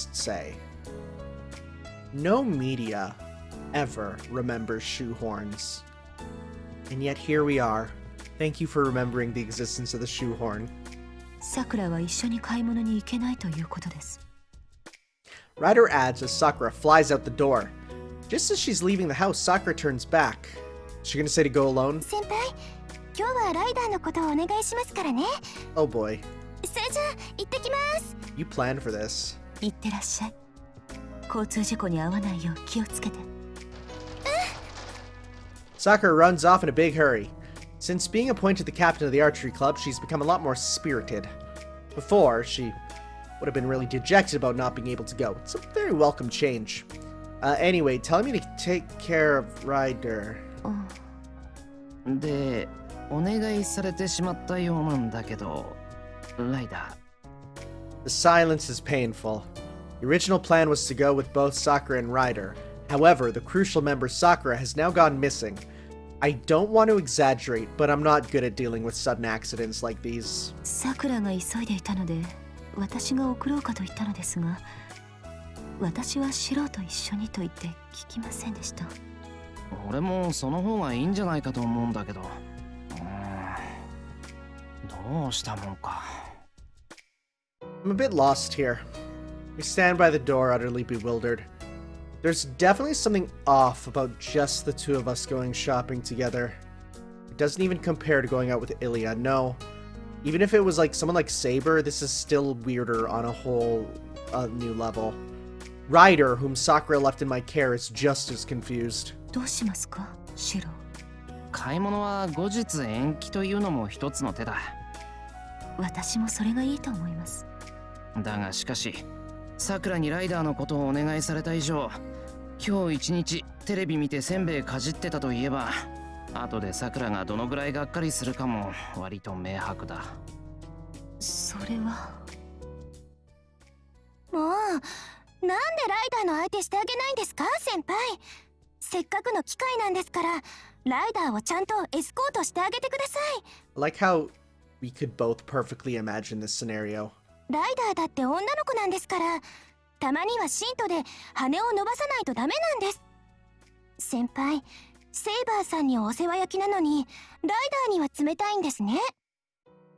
say, no media ever remembers shoehorns. And yet here we are. Thank you for remembering the existence of the shoehorn. さくらは一緒に買い物に行けないということです。Ryder adds as Sakura flies out the door. Just as she's leaving the house, Sakura turns back. Is she gonna say to go alone? 先輩、今日はライダーのことをお願いしますからね。Oh boy. それじゃあ、行ってきます。You planned for this. 行ってらっしゃい。交通事故に遭わないよう気をつけて。Sakura runs off in a big hurry. Since being appointed the captain of the archery club, she's become a lot more spirited. Before, she would have been really dejected about not being able to go. It's a very welcome change. Anyway, tell me to take care of Ryder. で、お願いされてしまったようなんだけど、ライダー。The silence is painful. The original plan was to go with both Sakura and Ryder. However, the crucial member Sakura has now gone missing. I don't want to exaggerate, but I'm not good at dealing with sudden accidents like these. さくらが急いでいたので、私が送ろうかと言ったのですが、私はシロと一緒にと言って聞きませんでした。俺もその方がいいんじゃないかと思うんだけど。どうしたもんか。 I'm a bit lost here. We stand by the door, utterly bewildered. There's definitely something off about just the two of us going shopping together. It doesn't even compare to going out with Ilya, no. Even if it was like someone like Saber, this is still weirder on a whole new level. Ryder, whom Sakura left in my care, is just as confused. どうしますか、シロ。買い物は後日延期というのも一つの手だ。私もそれがいいと思います。だがしかし、さくらにライダーのことをお願いされた以上、今日一日テレビ見てせんべいかじってたといえば、後でさくらがどのぐらいがっかりするかも割と明白だ。それは。もうなんでライダーの相手してあげないんですか、先輩。せっかくの機会なんですから、ライダーをちゃんとエスコートしてあげてください。 I like how we could both perfectly imagine this scenario. ライダーだって女の子なんですから、たまにはシントで羽を伸ばさないとダメなんです。先輩、セイバーさんにはお世話焼きなのに、ライダーには冷たいんですね。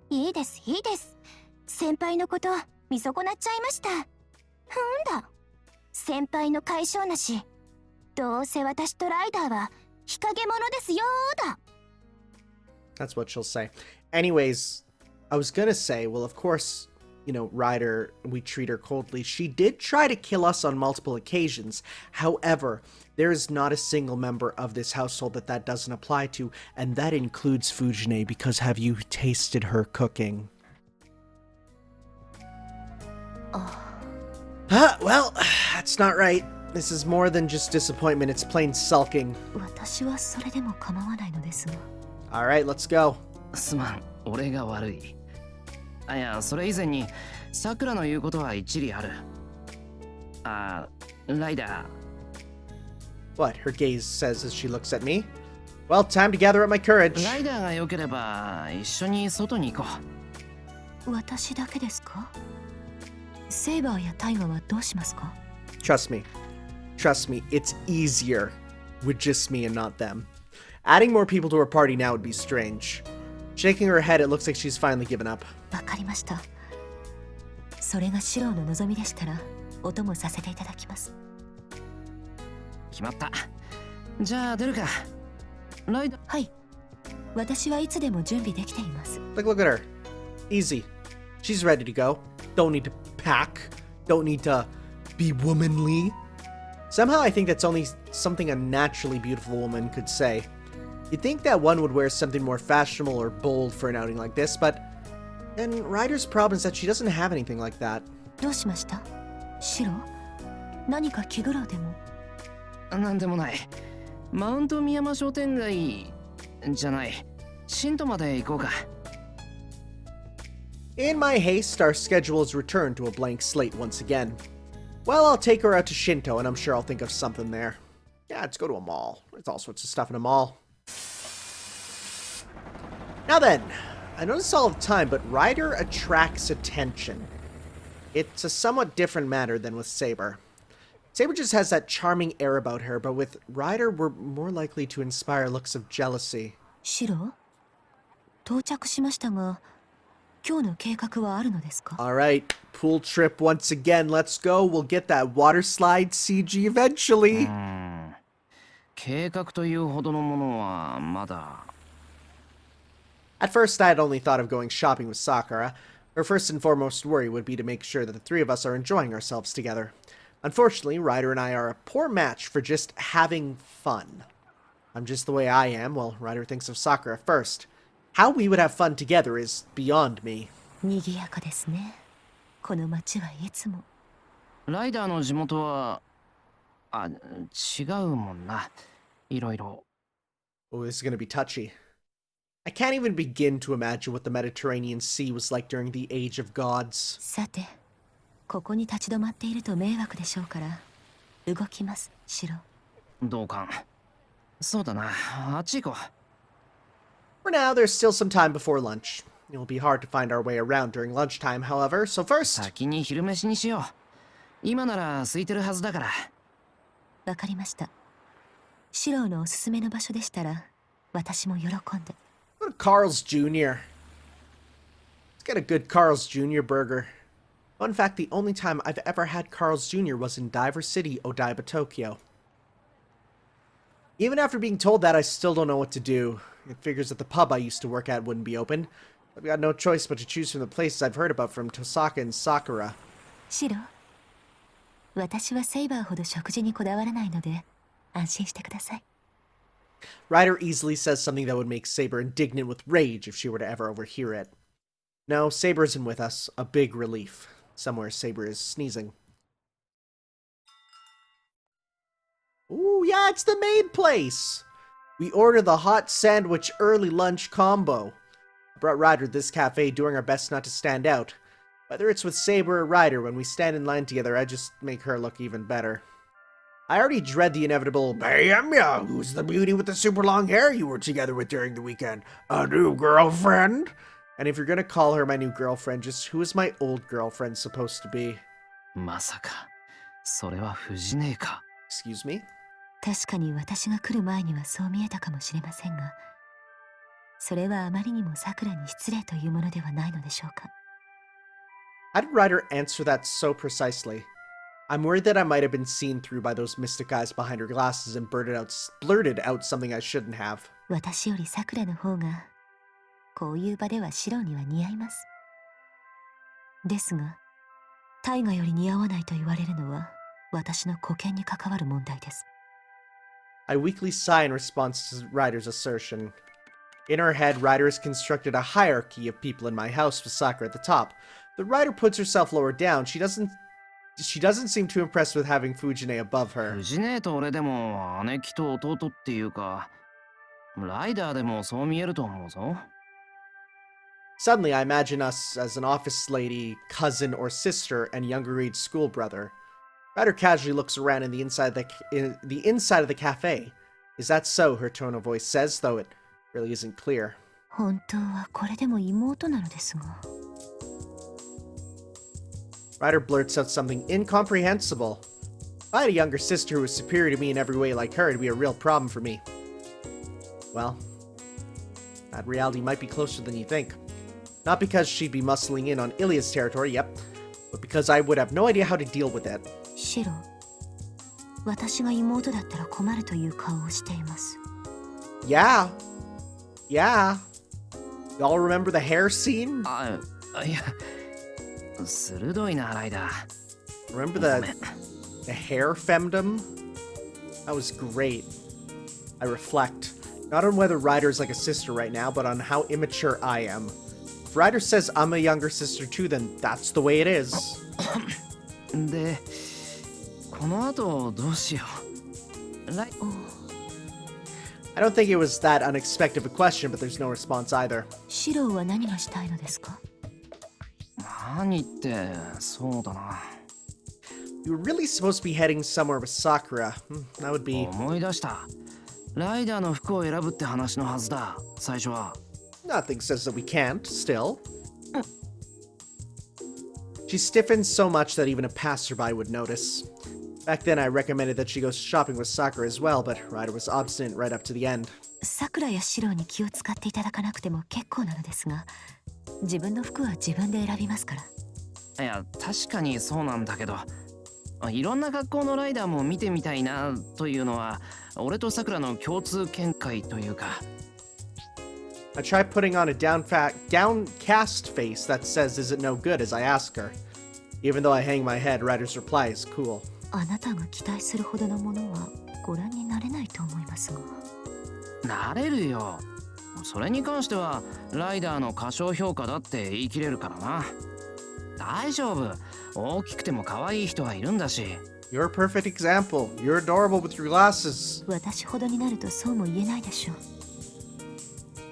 いいです、いいです。先輩のこと見損なっちゃいました。なんだ、先輩の解消なし。どうせ私とライダーは日陰者ですよーだ。 That's what she'll say. Anyways, I was gonna say, well, of course, you know, Ryder, we treat her coldly. She did try to kill us on multiple occasions. However, there is not a single member of this household that doesn't apply to, and that includes Fujine, because have you tasted her cooking? Well, that's not right. This is more than just disappointment, it's plain sulking. 私はそれでも構わないのですが。Alright, let's go. すまん、俺が悪い。あ、いや、それ以前にさくらの言うことは一理ある。あ、ライダー。 What? Her gaze says as she looks at me. Well, time to gather up my courage. ライダーが良ければ一緒に外に行こ私だけですか？セイバーやタイガはどうしますか？ Trust me. Trust me, it's easier with just me and not them. Adding more people to our party now would be strange. Shaking her head, it looks like she's finally given up. わかりました。それがシローの望みでしたら、お供させていただきます。う。決まった。じゃあ出るか。ライダー。はい。私はいつでも準備できています。Look at her. Easy. She's ready to go. Don't need to pack. Don't need to be womanly. Somehow I think that's only something a naturally beautiful woman could say. You'd think that one would wear something more fashionable or bold for an outing like this, but then Ryder's problem is that she doesn't have anything like that. どうしました？シロー？何か気苦労でも？なんでもない。マウント宮山商店街じゃない。新都まで行こうか。In my haste, our schedule is returned to a blank slate once again. Well, I'll take her out to Shinto, and I'm sure I'll think of something there. Yeah, let's go to a mall. There's all sorts of stuff in a mall. Now then, I notice all the time, but Ryder attracts attention. It's a somewhat different matter than with Saber. Saber just has that charming air about her, but with Ryder, we're more likely to inspire looks of jealousy. シロー？到着しましたが、今日の計画はあるのですか？ Alright, pool trip once again, let's go. We'll get that water slide CG eventually. 計画というほどのものはまだ。 At first, I had only thought of going shopping with Sakura. Her first and foremost worry would be to make sure that the three of us are enjoying ourselves together. Unfortunately, Ryder and I are a poor match for just having fun. I'm just the way I am, while Ryder thinks of Sakura first. How we would have fun together is beyond me. 賑やかですね。この街はいつも。ライダーの地元は、あ、違うもんな。いろいろ。 Oh, this is going to be touchy. I can't even begin to imagine what the Mediterranean Sea was like during the Age of Gods. さて、ここに立ち止まっていると迷惑でしょうから、動きます、シロ。同感。そうだな、あっち行こう。 For now, there's still some time before lunch. It will be hard to find our way around during lunchtime, however, so first... 先に昼飯にしよう。今なら空いてるはずだから。わかりました。シロのおすすめの場所でしたら、私も喜んで。Go to Carl's Jr. get a good Carl's Jr. burger. Fun fact, the only time I've ever had Carl's Jr. was in Diver City, Odaiba, Tokyo. Even after being told that, I still don't know what to do. It figures that the pub I used to work at wouldn't be open. I've got no choice but to choose from the places I've heard about from Tosaka and Sakura. シロ、私はセイバーほど食事にこだわらないので安心してください。 Ryder easily says something that would make Saber indignant with rage if she were to ever overhear it. No, Saber isn't with us. A big relief. Somewhere Saber is sneezing. Ooh, yeah, it's the maid place! We ordered the hot sandwich early lunch combo. I brought Ryder to this cafe doing our best not to stand out. Whether it's with Saber or Ryder, when we stand in line together, I just make her look even better. I already dread the inevitable, Bam-ya, who's the beauty with the super long hair you were together with during the weekend? A new girlfriend? And if you're gonna call her my new girlfriend, just who is my old girlfriend supposed to be? まさか、それは藤姉か。Excuse me? 確かに私が来る前にはそう見えたかもしれませんが、それはあまりにもさくらに失礼というものではないのでしょうか。How did Ryder answer that so precisely? I'm worried that I might have been seen through by those mystic eyes behind her glasses and blurted out something I shouldn't have. 私よりさくらの方がこういう場ではシロには似合います。ですが、大河より似合わないと言われるのは私の沽券に関わる問題です。I weakly sigh in response to Ryder's assertion. In her head, Ryder has constructed a hierarchy of people in my house with Sakura at the top. The Ryder puts herself lower down. She doesn't seem too impressed with having Fujine above her. 藤姉と俺でも姉貴と弟っていうか、ライダーでもそう見えると思うぞ。Suddenly, I imagine us as an office lady, cousin, or sister, and younger age school brother. Ryder casually looks around in the inside of the cafe. Is that so? Her tone of voice says, though it really isn't clear. 本当はこれでも妹なのですが。Ryder blurts out something incomprehensible. If I had a younger sister who was superior to me in every way like her, it'd be a real problem for me. Well, that reality might be closer than you think. Not because she'd be muscling in on Ilia's territory, yep, but because I would have no idea how to deal with it. シロ、私が妹だったら困るという顔をしています。Yeah. Y'all remember the hair scene? いや、鋭いな、ライダー。 Remember the hair femdom? That was great. I reflect, not on whether Ryder's like a sister right now, but on how immature I am. If Ryder says I'm a younger sister too, then that's the way it is. で、この後どうしよう。I don't think it was that unexpected of a question, but there's no response either. シロは何がしたいのですか？何って、そうだな。You were really supposed to be heading somewhere with Sakura. That would be... 思い出した。ライダーの服を選ぶって話のはずだ、最初は。Nothing says that we can't, still. She stiffens so much that even a passerby would notice. Back then, I recommended that she go shopping with Sakura as well, but Ryder was obstinate right up to the end. さくらやシロに気を使っていただかなくても結構なのですが、自分の服は自分で選びますから。いや、確かにそうなんだけど、いろんな学校のライダーも見てみたいなというのは、俺とさくらの共通見解というか。I try putting on a downcast face that says, is it no good, as I ask her. Even though I hang my head, Ryder's reply is cool. あなたが期待するほどのものはご覧になれないと思いますが。なれるよ。それに関してはライダーの過小評価だって言い切れるからな。大丈夫。大きくても可愛い人はいるんだし。You're a perfect example. You're adorable with your glasses. 私ほどになるとそうも言えないでしょう。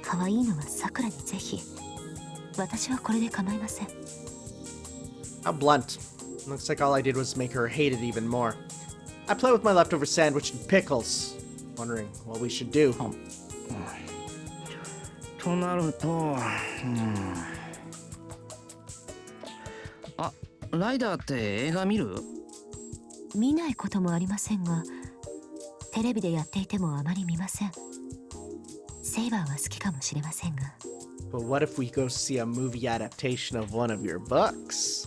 可愛いのはさくらにぜひ。私はこれで構いません。How blunt. Looks like all I did was make her hate it even more. I play with my leftover sandwich and pickles, wondering what we should do. となると、あ、ライダーって映画見る？見ないこともありませんが、テレビでやっていてもあまり見ません。セイバーは好きかもしれませんが。But what if we go see a movie adaptation of one of your books?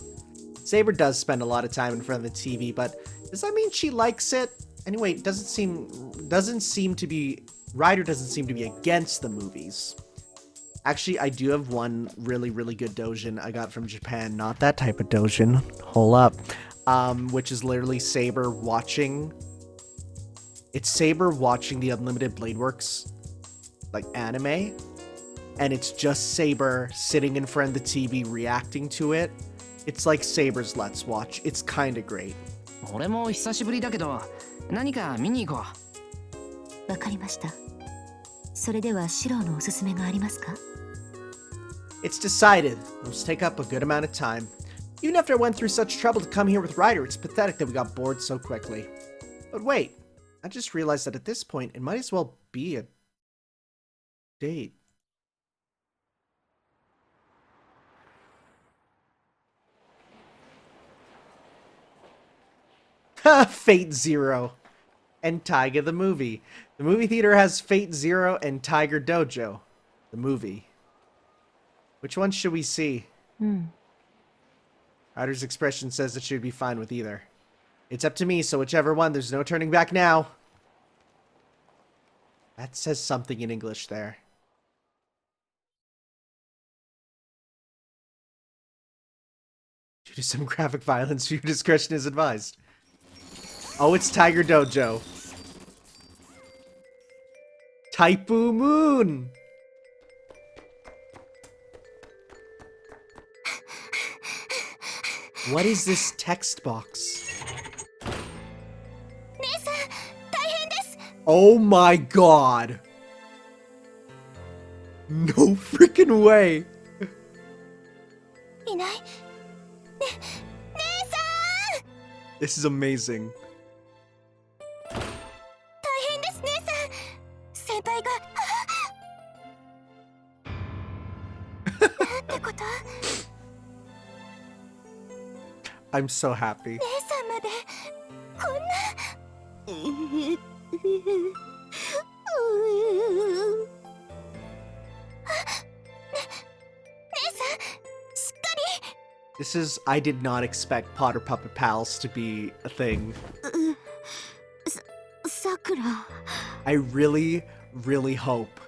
Saber does spend a lot of time in front of the TV, but does that mean she likes it? Anyway, Ryder doesn't seem to be against the movies. Actually, I do have one really, really good doujin I got from Japan. Not that type of doujin. Hold up. Which is literally Saber watching. It's Saber watching the Unlimited Blade Works, like, anime. And it's just Saber sitting in front of the TV reacting to it. It's like Saber's Let's Watch. It's kind of great. 俺も久しぶりだけど、何か見に行こう。わかりました。それではシローのおすすめがありますか? It's decided. It'll just take up a good amount of time. Even after I went through such trouble to come here with Ryder, it's pathetic that we got bored so quickly. But wait, I just realized that at this point, it might as well be a date. Fate Zero and Tiger the movie. The movie theater has Fate Zero and Tiger Dojo, the movie. Which one should we see? Ryder's expression says that she'd be fine with either. It's up to me, so whichever one, there's no turning back now. That says something in English there. Due to some graphic violence, your discretion is advised. Oh, it's Tiger Dojo. Taipu Moon! What is this text box? Oh my god! No freaking way! This is amazing. I'm so happy. This is, I did not expect Potter Puppet Pals to be a thing. Sakura. I really, really hope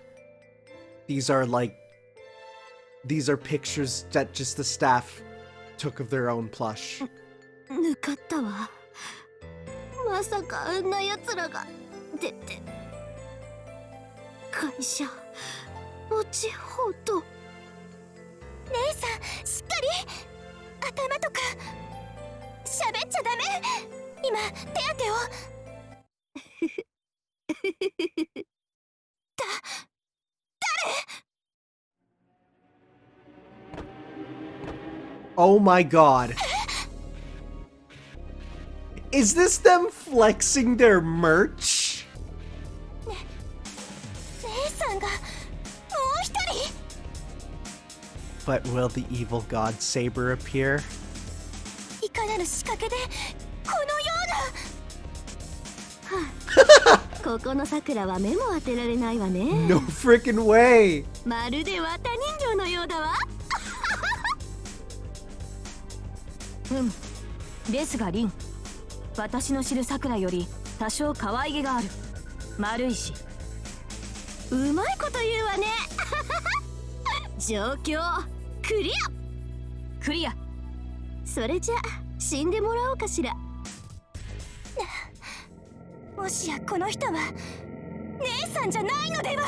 these are pictures that just the staff took of their own plush. 抜かったわ。まさかあんな奴らが出て。会社落ちほど。姉さん、しっかり。頭とか喋っちゃダメ。今手当てを。Oh my god. Is this them flexing their merch? 姉さんがもう一人。 But will the evil god Saber appear? いかなる仕掛けでこのような。はあ、ここの桜は目も当てられないわね。No freaking way! まるで綿人形のようだわ。ですがリン、私の知る桜より多少可愛げがある。丸いし。うまいこと言うわね。状況クリア。クリア。それじゃ死んでもらおうかしら。もしやこの人は姉さんじゃないのでは。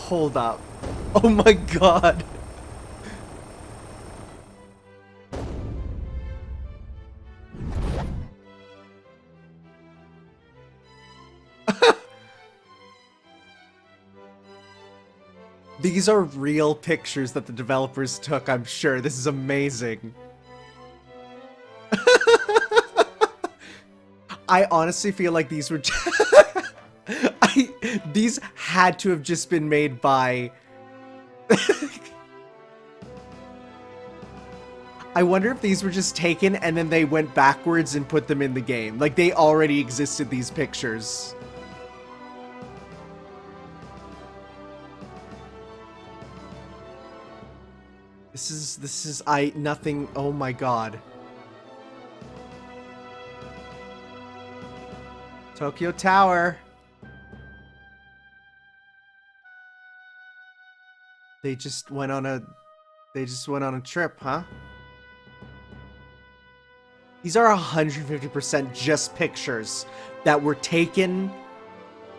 Hold up. Oh my god. These are real pictures that the developers took, I'm sure. This is amazing. I honestly feel like these were these had to have just been made by I wonder if these were just taken and then they went backwards and put them in the game. Like, they already existed, these pictures. Nothing, oh my god. Tokyo Tower. They just went on a trip, huh? These are 150% just pictures that were taken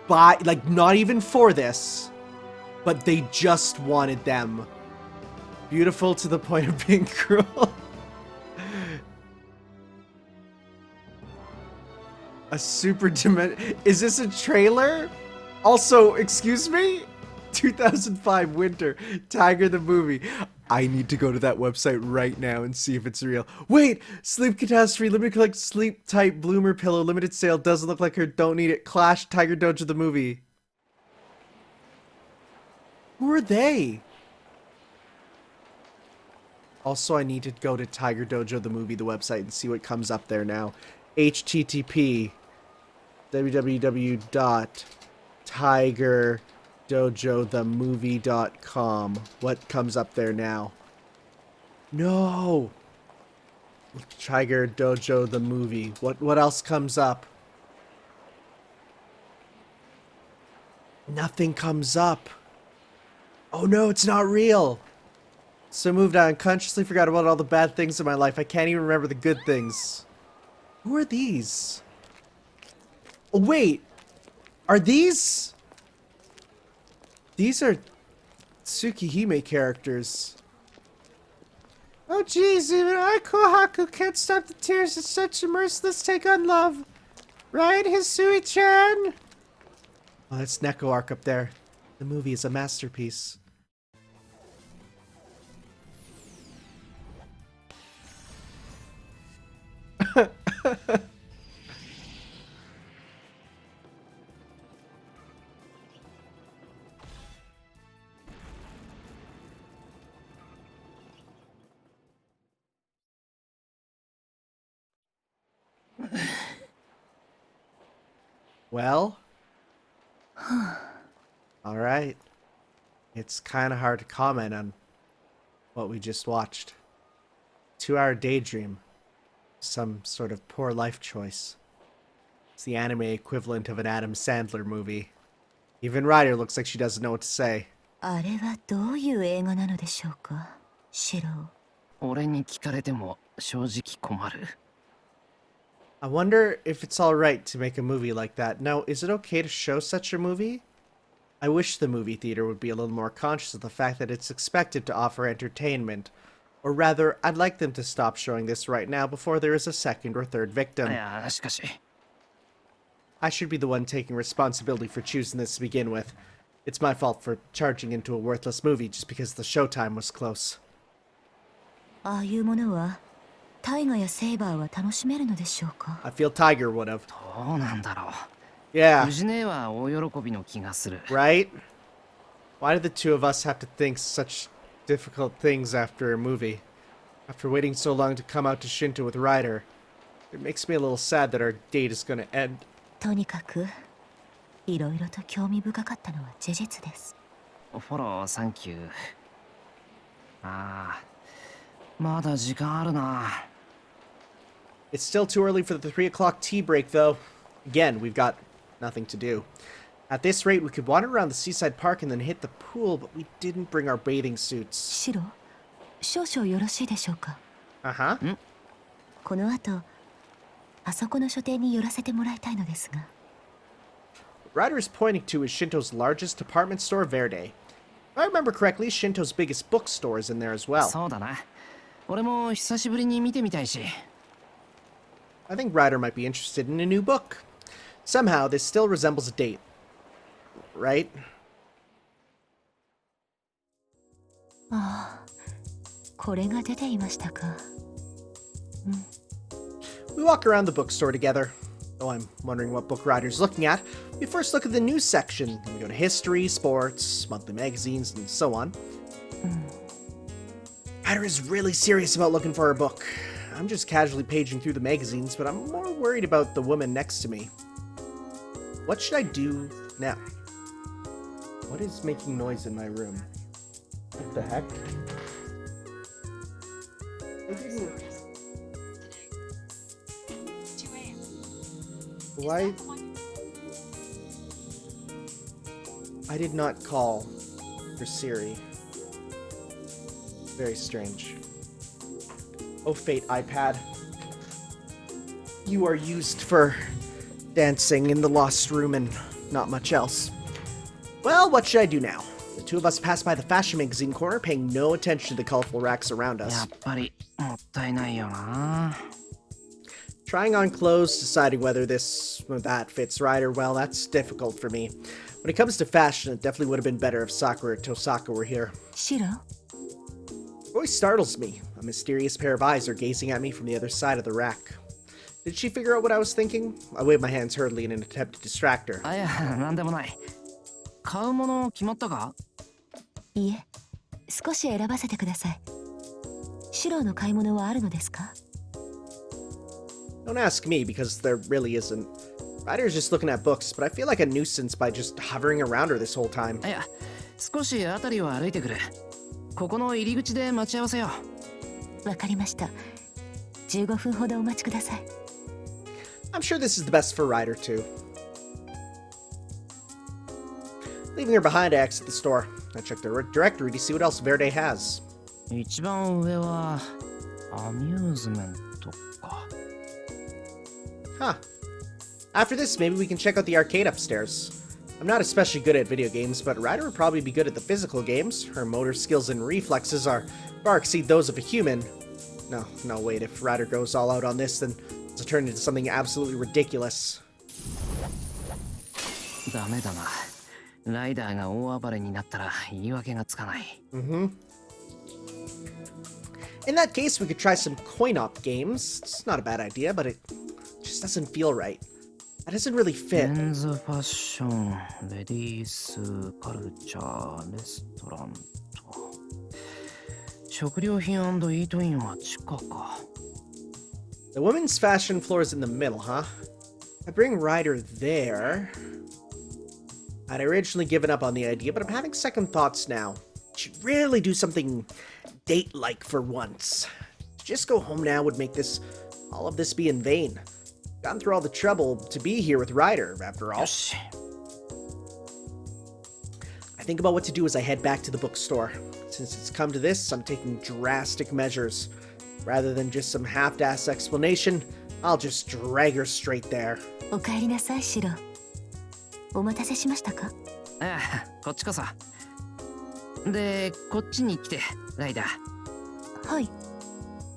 by, like, not even for this, but they just wanted them. Beautiful to the point of being cruel. A super is this a trailer? Also, excuse me? 2005 winter, Tiger the movie. I need to go to that website right now and see if it's real. Wait, sleep catastrophe, limited collect sleep type bloomer pillow, limited sale, doesn't look like her, don't need it. Clash, Tiger Dojo the movie. Who are they? Also, I need to go to Tiger Dojo the movie, the website, and see what comes up there now. HTTP www.tigerdojothemovie.com. What comes up there now? No! Tiger Dojo the movie. What else comes up? Nothing comes up. Oh no, it's not real! So moved on, consciously forgot about all the bad things in my life. I can't even remember the good things. Who are these? Oh, wait. Are these? These are Tsukihime characters. Oh, jeez, even I, Kohaku, can't stop the tears. It's such a merciless take on love. Right, Hisui-chan? Oh, that's Neko arc up there. The movie is a masterpiece. Well, all right. It's kind of hard to comment on what we just watched. 2-hour daydream. Some sort of poor life choice. It's the anime equivalent of an Adam Sandler movie. Even Ryder looks like she doesn't know what to say. あれはどういう映画なのでしょうか、シロ。俺に聞かれても正直困る。I wonder if it's alright to make a movie like that. Now, is it okay to show such a movie? I wish the movie theater would be a little more conscious of the fact that it's expected to offer entertainment. Or rather, I'd like them to stop showing this right now before there is a second or third victim. いや、しかし。I should be the one taking responsibility for choosing this to begin with. It's my fault for charging into a worthless movie just because the showtime was close. ああいうものはタイガやセイバーは楽しめるのでしょうか。 I feel Tiger would have. どうなんだろう。Yeah. 藤姉は大喜びの気がする。Right? Why did the two of us have to think such difficult things after a movie? After waiting so long to come out to Shinto with Ryder. It makes me a little sad that our date is gonna end. とにかくいろいろと興味深かったのは事実です。フォローサンキュー。ああ、まだ時間あるな。It's still too early for the 3 o'clock tea break, though. Again, we've got nothing to do. At this rate, we could wander around the seaside park and then hit the pool, but we didn't bring our bathing suits. シロ、少々よろしいでしょうか。Uh-huh. この後、あそこの書店に寄らせてもらいたいのですが。What Ryder is pointing to is Shinto's largest department store, Verde. If I remember correctly, Shinto's biggest bookstore is in there as well. そうだな。俺も久しぶりに見てみたいし。I think Ryder might be interested in a new book. Somehow, this still resembles a date. Right? ああ、これが出ていましたか。We walk around the bookstore together. Though I'm wondering what book Ryder's looking at, we first look at the news section, then we go to history, sports, monthly magazines, and so on. Ryder is really serious about looking for her book. I'm just casually paging through the magazines, but I'm more worried about the woman next to me. What should I do now? What is making noise in my room? What the heck? Why? I did not call for Siri. Very strange. Oh, fate, iPad. You are used for dancing in the lost room and not much else. Well, what should I do now? The two of us pass by the fashion magazine corner, paying no attention to the colorful racks around や us. っぱりもったいないよな。 Trying on clothes, deciding whether this or that fits Ryder, well, that's difficult for me. When it comes to fashion, it definitely would have been better if Sakura and Tosaka were here. シロ It always startles me. A mysterious pair of eyes are gazing at me from the other side of the rack. Did she figure out what I was thinking? I waved my hands hurriedly in an attempt to distract her. あ、いや、なんでもない。買うもの決まったか？いえ少し選ばせてください。シロの買い物はあるのですか？ Don't ask me, because there really isn't. Ryder's just looking at books, but I feel like a nuisance by just hovering around her this whole time. いや、少し辺りを歩いてくる。ここの入り口で待ち合わせよう。わかりました。15分ほどお待ちください。 I'm sure this is the best for Ryder, too. Leaving her behind, I exit the store. I check the directory to see what else Verde has. 一番上はアミューズメントか。 Huh. After this, maybe we can check out the arcade upstairs. I'm not especially good at video games, but Ryder would probably be good at the physical games. Her motor skills and reflexes far exceed those of a human. No, wait, if Ryder goes all out on this, then it'll turn into something absolutely ridiculous. ダメだな。ライダーが大暴れになったら言い訳がつかない。In that case, we could try some coin-op games. It's not a bad idea, but it just doesn't feel right. That doesn't really メ fit. ンズファッション、レディース、カルチャー、レストランと。食料品&イートインは地下か。The women's fashion floor is in the middle, huh? I bring Ryder there. I'd originally given up on the idea, but I'm having second thoughts now. Should really do something date-like for once. To just go home now would make all of this be in vain. Gone through all the trouble to be here with Ryder, after all. よし。 I think about what to do as I head back to the bookstore. Since it's come to this, I'm taking drastic measures. Rather than just some half-assed explanation, I'll just drag her straight there. お帰りなさいシロ。お待たせしましたか？ああ、こっちこそ。で、こっちに来て、ライダー。はい。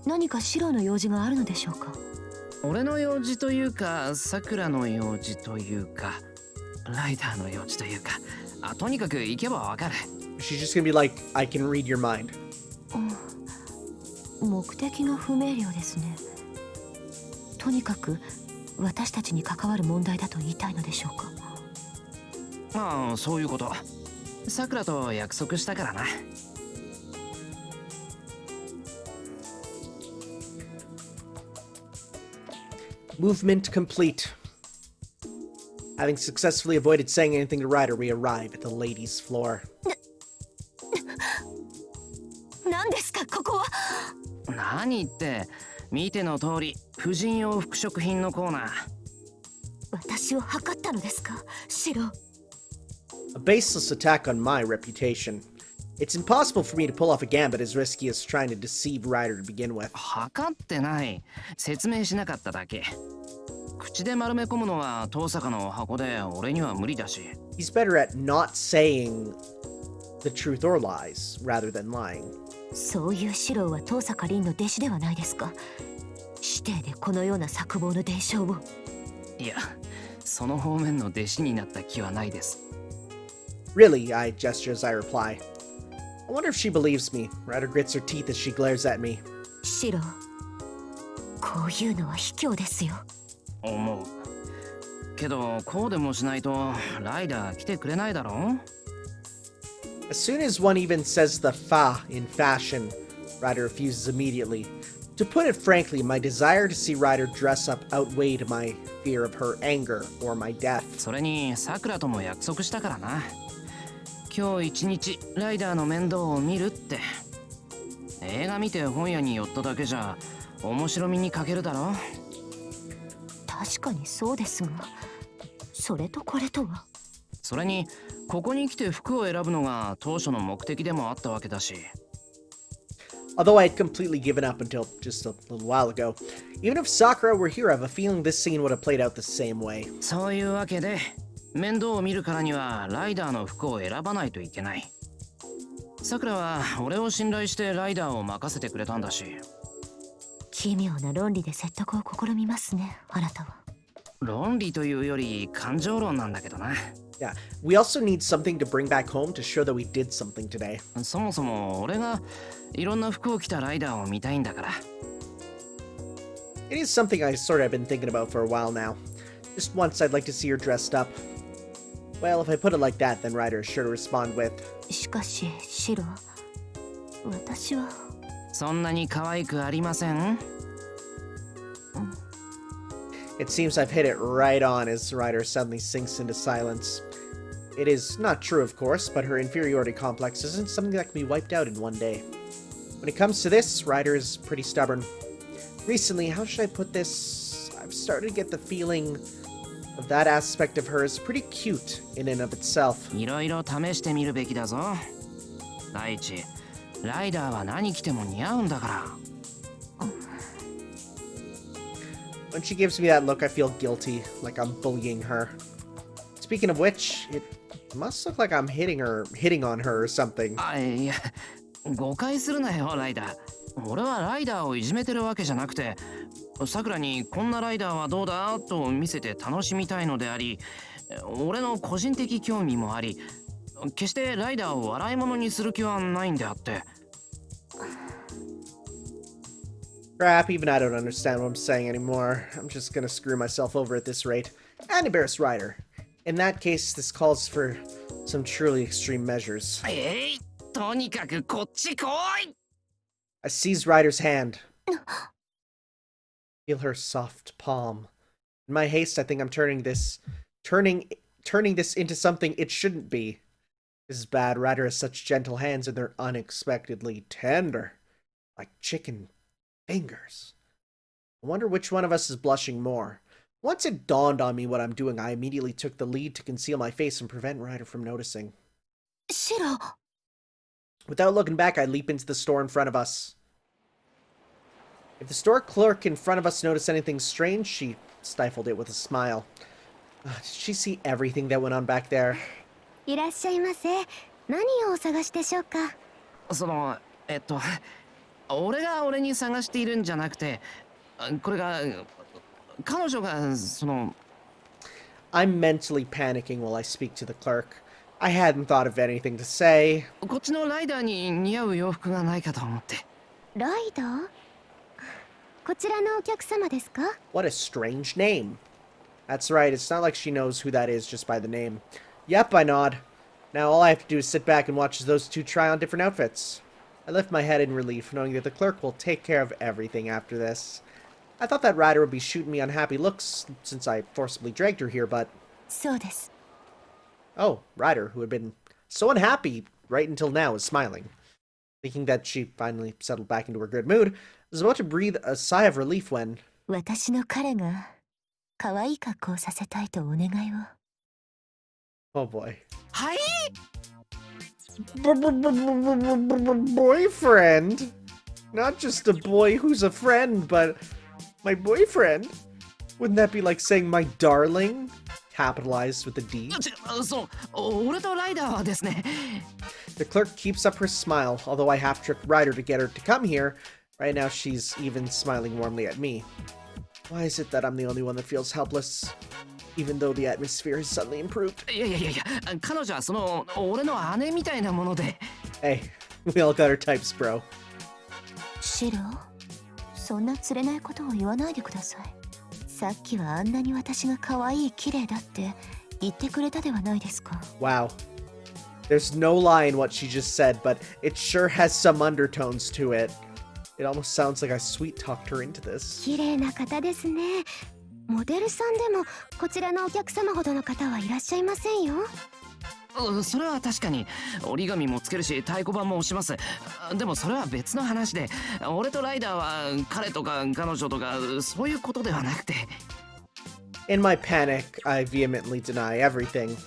何かシロの用事があるのでしょうか？俺の用事というか、さくらの用事というか、ライダーの用事というか、とにかく行けばわかる。She's just gonna be like, I can read your mind. 目的が不明瞭ですね。とにかく私たちに関わる問題だと言いたいのでしょうか？ああ、そういうこと。さくらと約束したからな。Movement complete. Having successfully avoided saying anything to Ryder, we arrive at the ladies' floor. 何ですかここは？何言って、見ての通り、婦人用服飾品のコーナー。私を測ったのですかシロ？ A baseless attack on my reputation. It's impossible for me to pull off a gambit as risky as trying to deceive Ryder to begin with. 測ってない。説明しなかっただけ。口で丸め込むのは遠坂の箱で俺には無理だし。He's better at not saying the truth or lies rather than lying. そういうシロは遠坂凛の弟子ではないですか？師弟でこのような策謀の伝承を。いや、その方面の弟子になった気はないです。Really, I gesture as I reply. I wonder if she believes me. Ryder grits her teeth as she glares at me. シロ、こういうのは卑怯ですよ。思う。けど、こうでもしないとライダー来てくれないだろう？ As soon as one even says the fa in fashion, Ryder refuses immediately. To put it frankly, my desire to see Ryder dress up outweighed my fear of her anger or my death. それにさくらとも約束したからな。今日一日ライダーの面倒を見るって。映画見て本屋に寄っただけじゃ面白みに欠けるだろ。確かにそうですが、それとこれとは。それにここに来て服を選ぶのが当初の目的でもあったわけだし。Although I had completely given up until just a little while ago, even if Sakura were here, I have a feeling this scene would have played out the same way. そういうわけで面倒を見るからにはライダーの服を選ばないといけない。さくらは俺を信頼してライダーを任せてくれたんだし。奇妙な論理で説得を試みますね、あなたは。論理というより感情論なんだけどな。Yeah, we also need something to bring back home to show that we did something today. そもそも俺がいろんな服を着たライダーを見たいんだから。It is something I sort of have been thinking about for a while now. Just once I'd like to see her dressed up. Well, if I put it like that, then Ryder is sure to respond with, しかし、シロ、私は。そんなに可愛くありません？ It seems I've hit it right on as Ryder suddenly sinks into silence. It is not true, of course, but her inferiority complex isn't something that can be wiped out in one day. When it comes to this, Ryder is pretty stubborn. Recently, how should I put this? I've started to get the feeling of that aspect of her is pretty cute in and of itself. いろいろ試してみるべきだぞ。第一、ライダーは何着ても似合うんだから。When she gives me that look, I feel guilty, like I'm bullying her. Speaking of which, it must look like I'm hitting on her or something. あ、いや、誤解するなよ、ライダー。俺はライダーをいじめてるわけじゃなくて、さくらにこんなライダーはどうだと見せて楽しみたいのであり、俺の個人的興味もあり、決してライダーを笑い物にする気はないんであって。Crap, even I don't understand what I'm saying anymore. I'm just gonna screw myself over at this rate. And embarrass Ryder. In that case, this calls for some truly extreme measures. とにかくこっち来い! I seize Ryder's hand. Feel her soft palm. In my haste, I think I'm turning this into something it shouldn't be. This is bad. Ryder has such gentle hands and they're unexpectedly tender. Like chicken fingers. I wonder which one of us is blushing more. Once it dawned on me what I'm doing, I immediately took the lead to conceal my face and prevent Ryder from noticing. シロ。 Without looking back, I leap into the store in front of us. If the store clerk in front of us noticed anything strange, she stifled it with a smile. Did she see everything that went on back there? いらっしゃいませ。何をお探しでしょうか。俺が俺に探しているんじゃなくて、これが彼女がI'm mentally panicking while I speak to the clerk. I hadn't thought of anything to say. こっちのライダーに似合う洋服がないかと思って。ライダー？こちらのお客様ですか？ What a strange name. That's right, it's not like she knows who that is just by the name. Yep, I nod. Now all I have to do is sit back and watch as those two try on different outfits. I lift my head in relief, knowing that the clerk will take care of everything after this. I thought that Ryder would be shooting me unhappy looks since I forcibly dragged her here, but... そうです。 Oh, Ryder, who had been so unhappy right until now, is smiling. Thinking that she finally settled back into her good mood, was about to breathe a sigh of relief when... 私の彼が可愛い格好をさせたいとお願いを。Oh boy. はい。Boyfriend? Not just a boy who's a friend, but my boyfriend? Wouldn't that be like saying my darling? Capitalized with a D? そう、俺とライダーはですね。The clerk keeps up her smile, although I half-tricked Ryder to get her to come here. Right now she's even smiling warmly at me. Why is it that I'm the only one that feels helpless? Even though the atmosphere has suddenly improved. いや、彼女は俺の姉みたいなもので。Hey, we all got our types, bro. シロ、そんな釣れないことを言わないでください。さっきはあんなに私が可愛い綺麗だって言ってくれたではないですか。Wow. There's no lie in what she just said, but it sure has some undertones to it. It almost sounds like I sweet-talked her into this. 綺麗な方ですね。モデルさんでもこちらのお客様ほどの方はいらっしゃいませんよ。それは確かに折り紙もつけるし太鼓判も押します。でもそれは別の話で、俺とライダーは彼とか彼女とかそういうことではなくて。In my panic, I vehemently deny everything.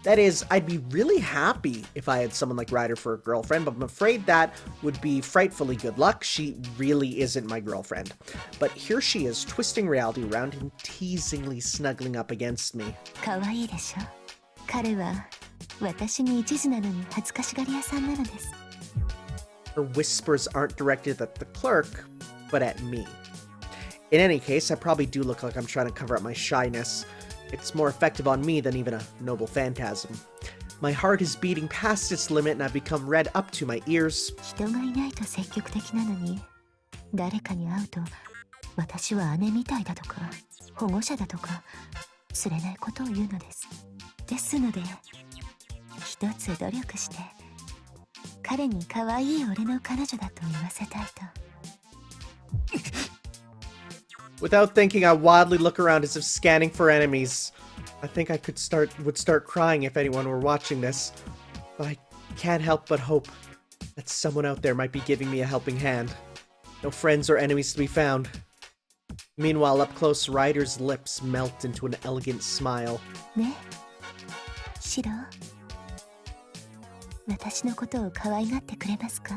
That is, I'd be really happy if I had someone like Ryder for a girlfriend, but I'm afraid that would be frightfully good luck. She really isn't my girlfriend. But here she is, twisting reality around and teasingly snuggling up against me. 可愛いでしょ。彼は私に一途なのに恥ずかしがり屋さんなのです。Her whispers aren't directed at the clerk, but at me. In any case, I probably do look like I'm trying to cover up my shyness. It's more effective on me than even a noble phantasm. My heart is beating past its limit and I've become red up to my ears. 人がいないと積極的なのに、誰かに会うと私は姉みたいだとか保護者だとかつれないことを言うのです。ですので一つ努力して彼に可愛い俺の彼女だと言わせたいと。Without thinking, I wildly look around as if scanning for enemies. I think I would start crying if anyone were watching this. But I can't help but hope that someone out there might be giving me a helping hand. No friends or enemies to be found. Meanwhile, up close, Ryder's lips melt into an elegant smile. ね、シロ、私のことを可愛がってくれますか？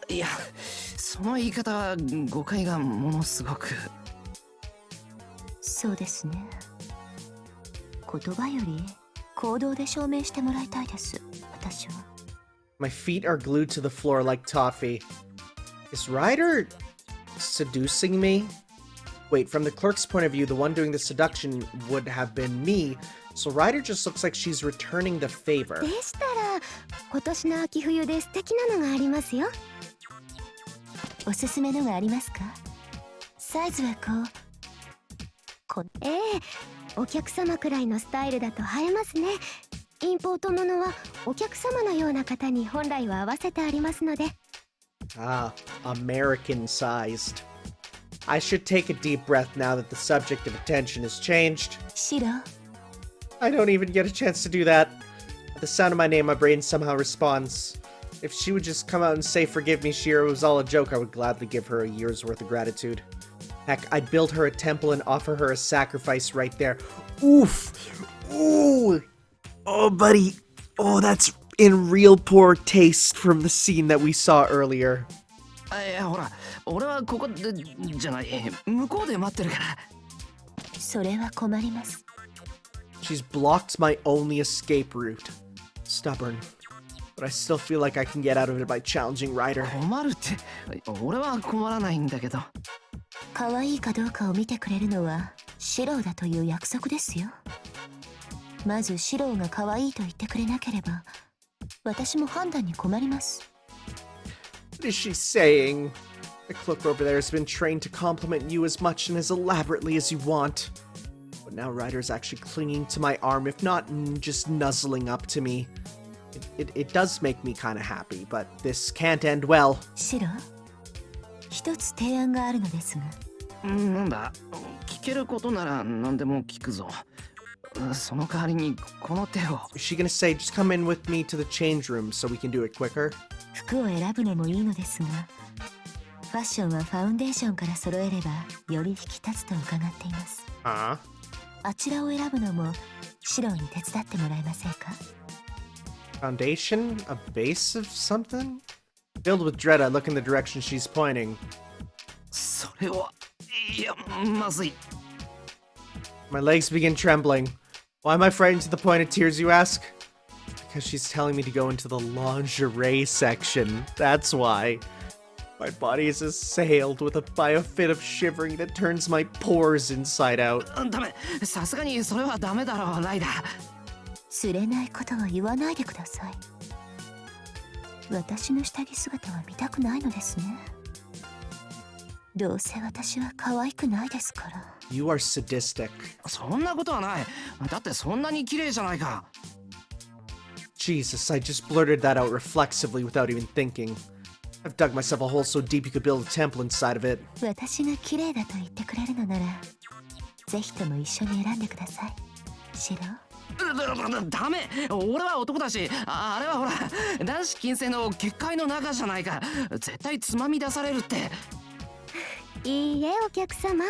いや、その言い方は誤解がものすごく。そうですね。言葉より行動で証明してもらいたいです、私は。My feet are glued to the floor like toffee. Is Ryder seducing me? Wait, from the clerk's point of view, the one doing the seduction would have been me, so Ryder just looks like she's returning the favor. でしたら、今年の秋冬で素敵なのがありますよ。おすすめのがありますか？サイズはお客様くらいのスタイルだと映えますね。インポートものはお客様のような方に本来は合わせてありますので。Ah, American-sized. I should take a deep breath now that the subject of attention has changed. シロ。I don't even get a chance to do that. At the sound of my name, my brain somehow responds. If she would just come out and say, "Forgive me, Shiro, it was all a joke," I would gladly give her a year's worth of gratitude. Heck, I'd build her a temple and offer her a sacrifice right there. Oof! Ooh! Oh, buddy. Oh, that's in real poor taste from the scene that we saw earlier. いや、ほら、俺はここでじゃない、向こうで待ってるから。それは困ります。She's blocked my only escape route. Stubborn. But I still feel like I can get out of it by challenging Ryder. 困るって、俺は困らないんだけど。可愛いかどうかを見てくれるのはシローだという約束ですよ。まずシローが可愛いと言ってくれなければ、私も判断に困ります。What is she saying? The clerk over there has been trained to compliment you as much and as elaborately as you want. But now Ryder's actually clinging to my arm, if not just nuzzling up to me. It does make me kind of happy, but this can't end well. シロー、一つ提案があるのですが。なんだ、聞けることなら何でも聞くぞ。その代わりにこの手を。Is she gonna say, just come in with me to the change room so we can do it quicker? 服を選ぶのもいいのですが、ファッションはファウンデーションから揃えればより引き立つと伺っています。Huh? あちらを選ぶのもシローに手伝ってもらえませんか？ Foundation? A base of something? Filled with dread, I look in the direction she's pointing. それは、いや、まずい。My legs begin trembling. Why am I frightened to the point of tears, you ask? Because she's telling me to go into the lingerie section. That's why. My body is assailed by a fit of shivering that turns my pores inside out. ダメ、さすがにそれはダメだろう、ライダー。釣れないことは言わないでください。私の下着姿は見たくないのですね。どうせ私は可愛くないですから。You are sadistic. そんなことはない。だってそんなに綺麗じゃないか。Jesus, I just blurted that out reflexively without even thinking. I've dug myself a hole so deep you could build a temple inside of it. 私が綺麗だと言ってくれるのならぜひとも一緒に選んでくださいシロ。ダメ、俺は男だし、あれはほら男子禁制の結界の中じゃないか。絶対つまみ出されるって。いいえお客様、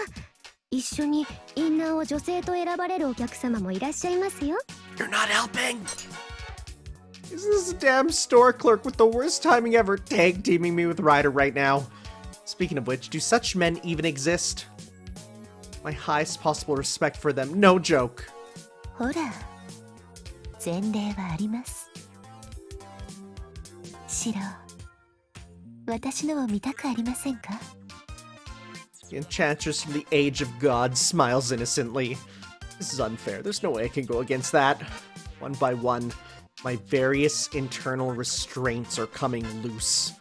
一緒にインナーを女性と選ばれるお客様もいらっしゃいますよ。 You're not helping! Is this damn store clerk with the worst timing ever tag teaming me with Ryder right now? Speaking of which, do such men even exist? My highest possible respect for them, no joke. ほら前例はあります。シロ、私のを見たくありませんか？ The enchantress from the age of God smiles innocently. This is unfair. There's no way I can go against that. One by one, my various internal restraints are coming loose.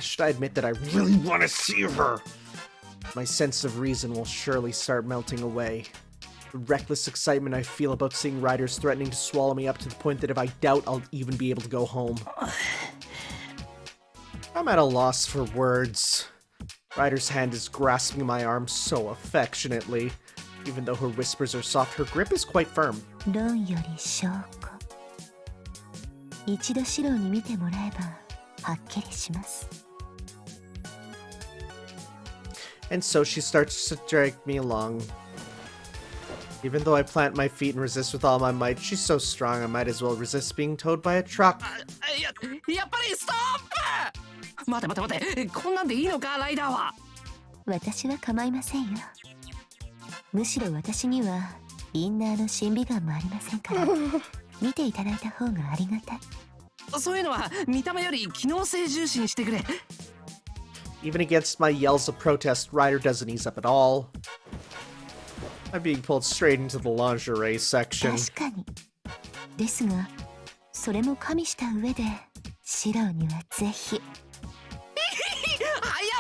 Should I admit that I really want to see her? My sense of reason will surely start melting away. The reckless excitement I feel about seeing Ryder's threatening to swallow me up to the point that if I doubt I'll even be able to go home. I'm at a loss for words. Ryder's hand is grasping my arm so affectionately. Even though her whispers are soft, her grip is quite firm. 論より証拠。一度シロに見てもらえばはっきりします。And so she starts to drag me along. Even though I plant my feet and resist with all my might, she's so strong I might as well resist being towed by a truck. やっぱりストップ。待て待て待て、こんなんでいいのかライダーは。私は構いませんよ。むしろ私にはインナーの審美眼もありませんから見ていただいた方がありがたい。そういうのは見た目より機能性重視にしてくれ。Even against my yells of protest, Ryder doesn't ease up at all. I'm being pulled straight into the lingerie section. 確かに。ですが、それも加味した上で、シロにはぜひ。や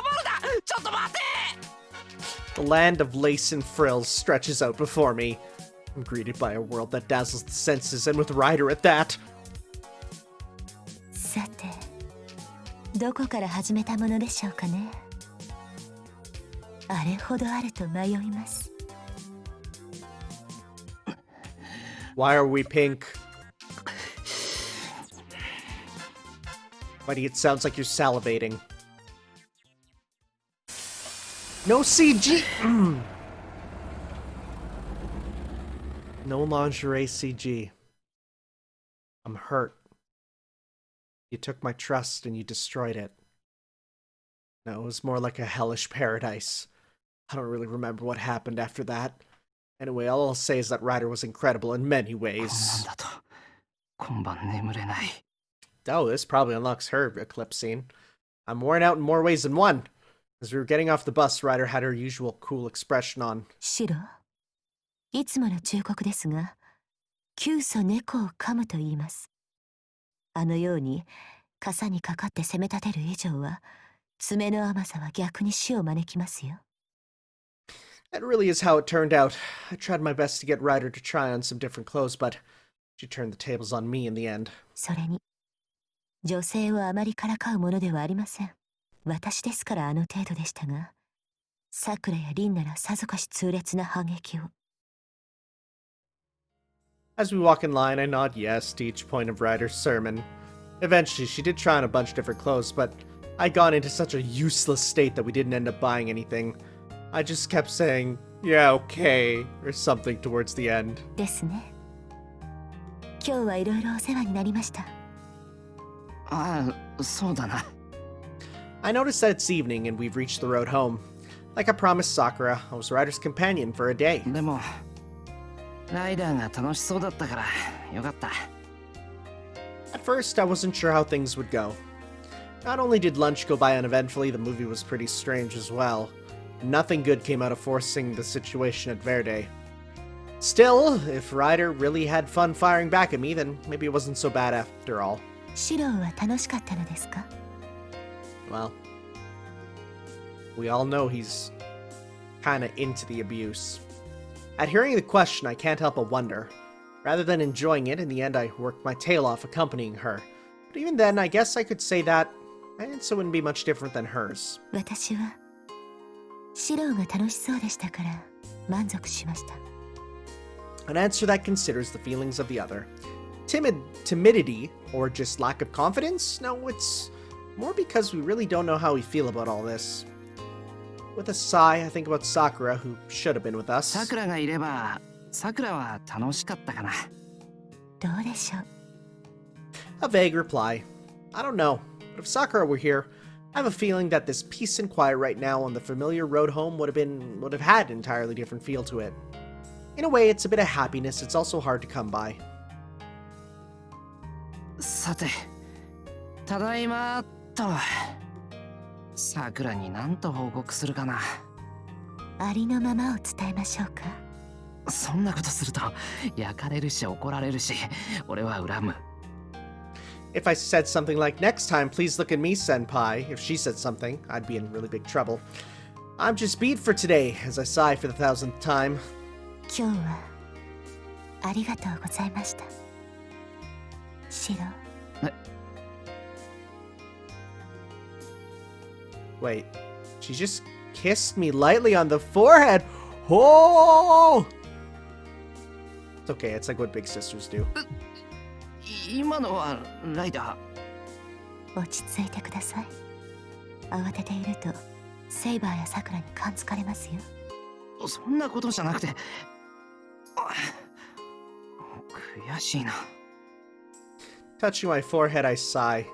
ばるだ、ちょっと待って。The land of lace and frills stretches out before me. I'm greeted by a world that dazzles the senses, and with Ryder at that. さて、どこから始めたものでしょうかね。あれほどあると迷います。Why are we pink? Buddy, it sounds like you're salivating. No CG! No lingerie CG. I'm hurt. You took my trust and you destroyed it. No, it was more like a hellish paradise. I don't really remember what happened after that. Anyway, all I'll say is that Ryder was incredible in many ways. Oh, this probably unlocks her eclipse scene. I'm worn out in more ways than one. As we were getting off the bus, Ryder had her usual cool expression on. シロ、いつもの忠告ですが、急祖猫を噛むと言います。あのように傘にかかって攻め立てる以上は、爪の甘さは逆に死を招きますよ。That really is how it turned out. I tried my best to get Ryder to try on some different clothes, but she turned the tables on me in the end. それに、女性をあまりからかうものではありません。私ですからあの程度でしたが、さくらや凛ならさぞかし痛烈な反撃を。As we walk in line, I nod yes to each point of Ryder's sermon. Eventually, she did try on a bunch of different clothes, but I'd gone into such a useless state that we didn't end up buying anything. I just kept saying, yeah, okay, or something towards the end. ですね。今日はいろいろお世話になりました。ああ、そうだな。I noticed that it's evening and we've reached the road home. Like I promised Sakura, I was Ryder's companion for a day. でも、ライダーが楽しそうだったからよかった。At first, I wasn't sure how things would go. Not only did lunch go by uneventfully, the movie was pretty strange as well. Nothing good came out of forcing the situation at Verde. Still, if Ryder really had fun firing back at me, then maybe it wasn't so bad after all. シロは楽しかったのですか？ Well, we all know he's kinda into the abuse. At hearing the question, I can't help but wonder. Rather than enjoying it, in the end I worked my tail off accompanying her. But even then, I guess I could say that And so it wouldn't be much different than hers. 私はシローが楽しそうでしたから満足しました。 An answer that considers the feelings of the other. Timidity, or just lack of confidence? No, it's more because we really don't know how we feel about all this. With a sigh, I think about Sakura, who should have been with us. さくらがいれば、さくらは楽しかったかな。どうでしょう。 A vague reply. I don't know, but if Sakura were here, I have a feeling that this peace and quiet right now on the familiar road home would have had an entirely different feel to it. In a way, it's a bit of happiness. It's also hard to come by. さて、ただいまと。さくらに何と報告するかな。ありのままを伝えましょうか。そんなことすると焼かれるし怒られるし、俺は恨む。If I said something like, next time, please look at me, senpai, if she said something, I'd be in really big trouble. I'm just beat for today, as I sigh for the 1000th time. 今日はありがとうございました。シロ。Wait, she just kissed me lightly on the forehead. Oh! It's okay, it's like what big sisters do. 今のはライダー。落ち着いてください。慌てているとセイバーやサクラに感づかれますよ。そんなことじゃなくて、悔しいな。Touching my forehead, I sigh.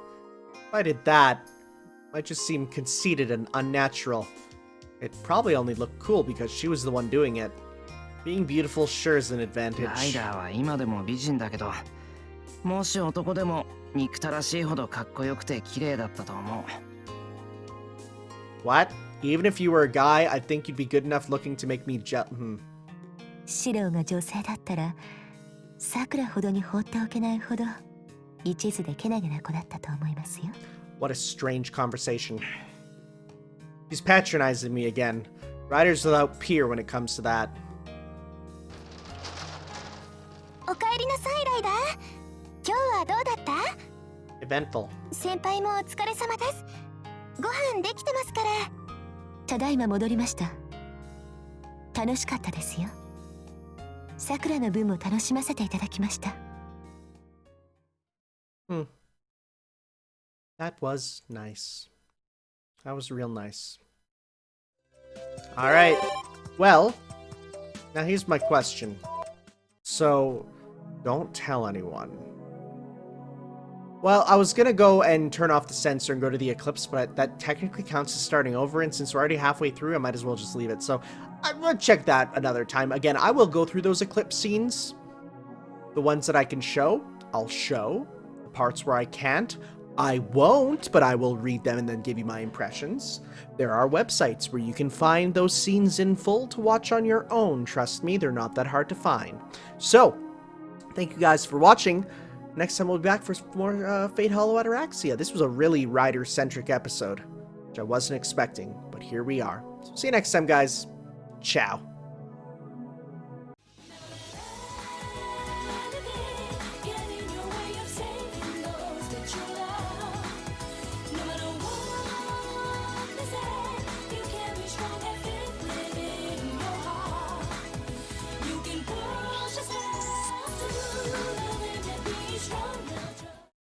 If I did that, it might just seem conceited and unnatural. It probably only looked cool because she was the one doing it. Being beautiful sure is an advantage. ライダーは今でも美人だけど、もし男でも憎たらしいほどかっこよくて綺麗だったと思う。What? Even if you were a guy, I think you'd be good enough looking to make meシロが女性だったら、サクラほどに放っておけないほど一途でけなげな子だったと思いますよ。What a strange conversation. He's patronizing me again. Riders without peer when it comes to that. おかえりなさい、ライダー。今日はどうだった？ Eventful. 先輩もお疲れ様です。ご飯できてますから。ただいま戻りました。楽しかったですよ。さくらの分も楽しませていただきました。That was nice. That was real nice. Alright. Well, now here's my question. So, don't tell anyone. Well, I was gonna go and turn off the sensor and go to the eclipse, but that technically counts as starting over, and since we're already halfway through, I might as well just leave it. So, I'm gonna check that another time. Again, I will go through those eclipse scenes. The ones that I can show, I'll show. The parts where I can't, I won't, but I will read them and then give you my impressions. There are websites where you can find those scenes in full to watch on your own. Trust me, they're not that hard to find. So, thank you guys for watching. Next time we'll be back for more Fate Hollow Ataraxia. This was a really rider-centric episode, which I wasn't expecting, but here we are. So see you next time, guys. Ciao.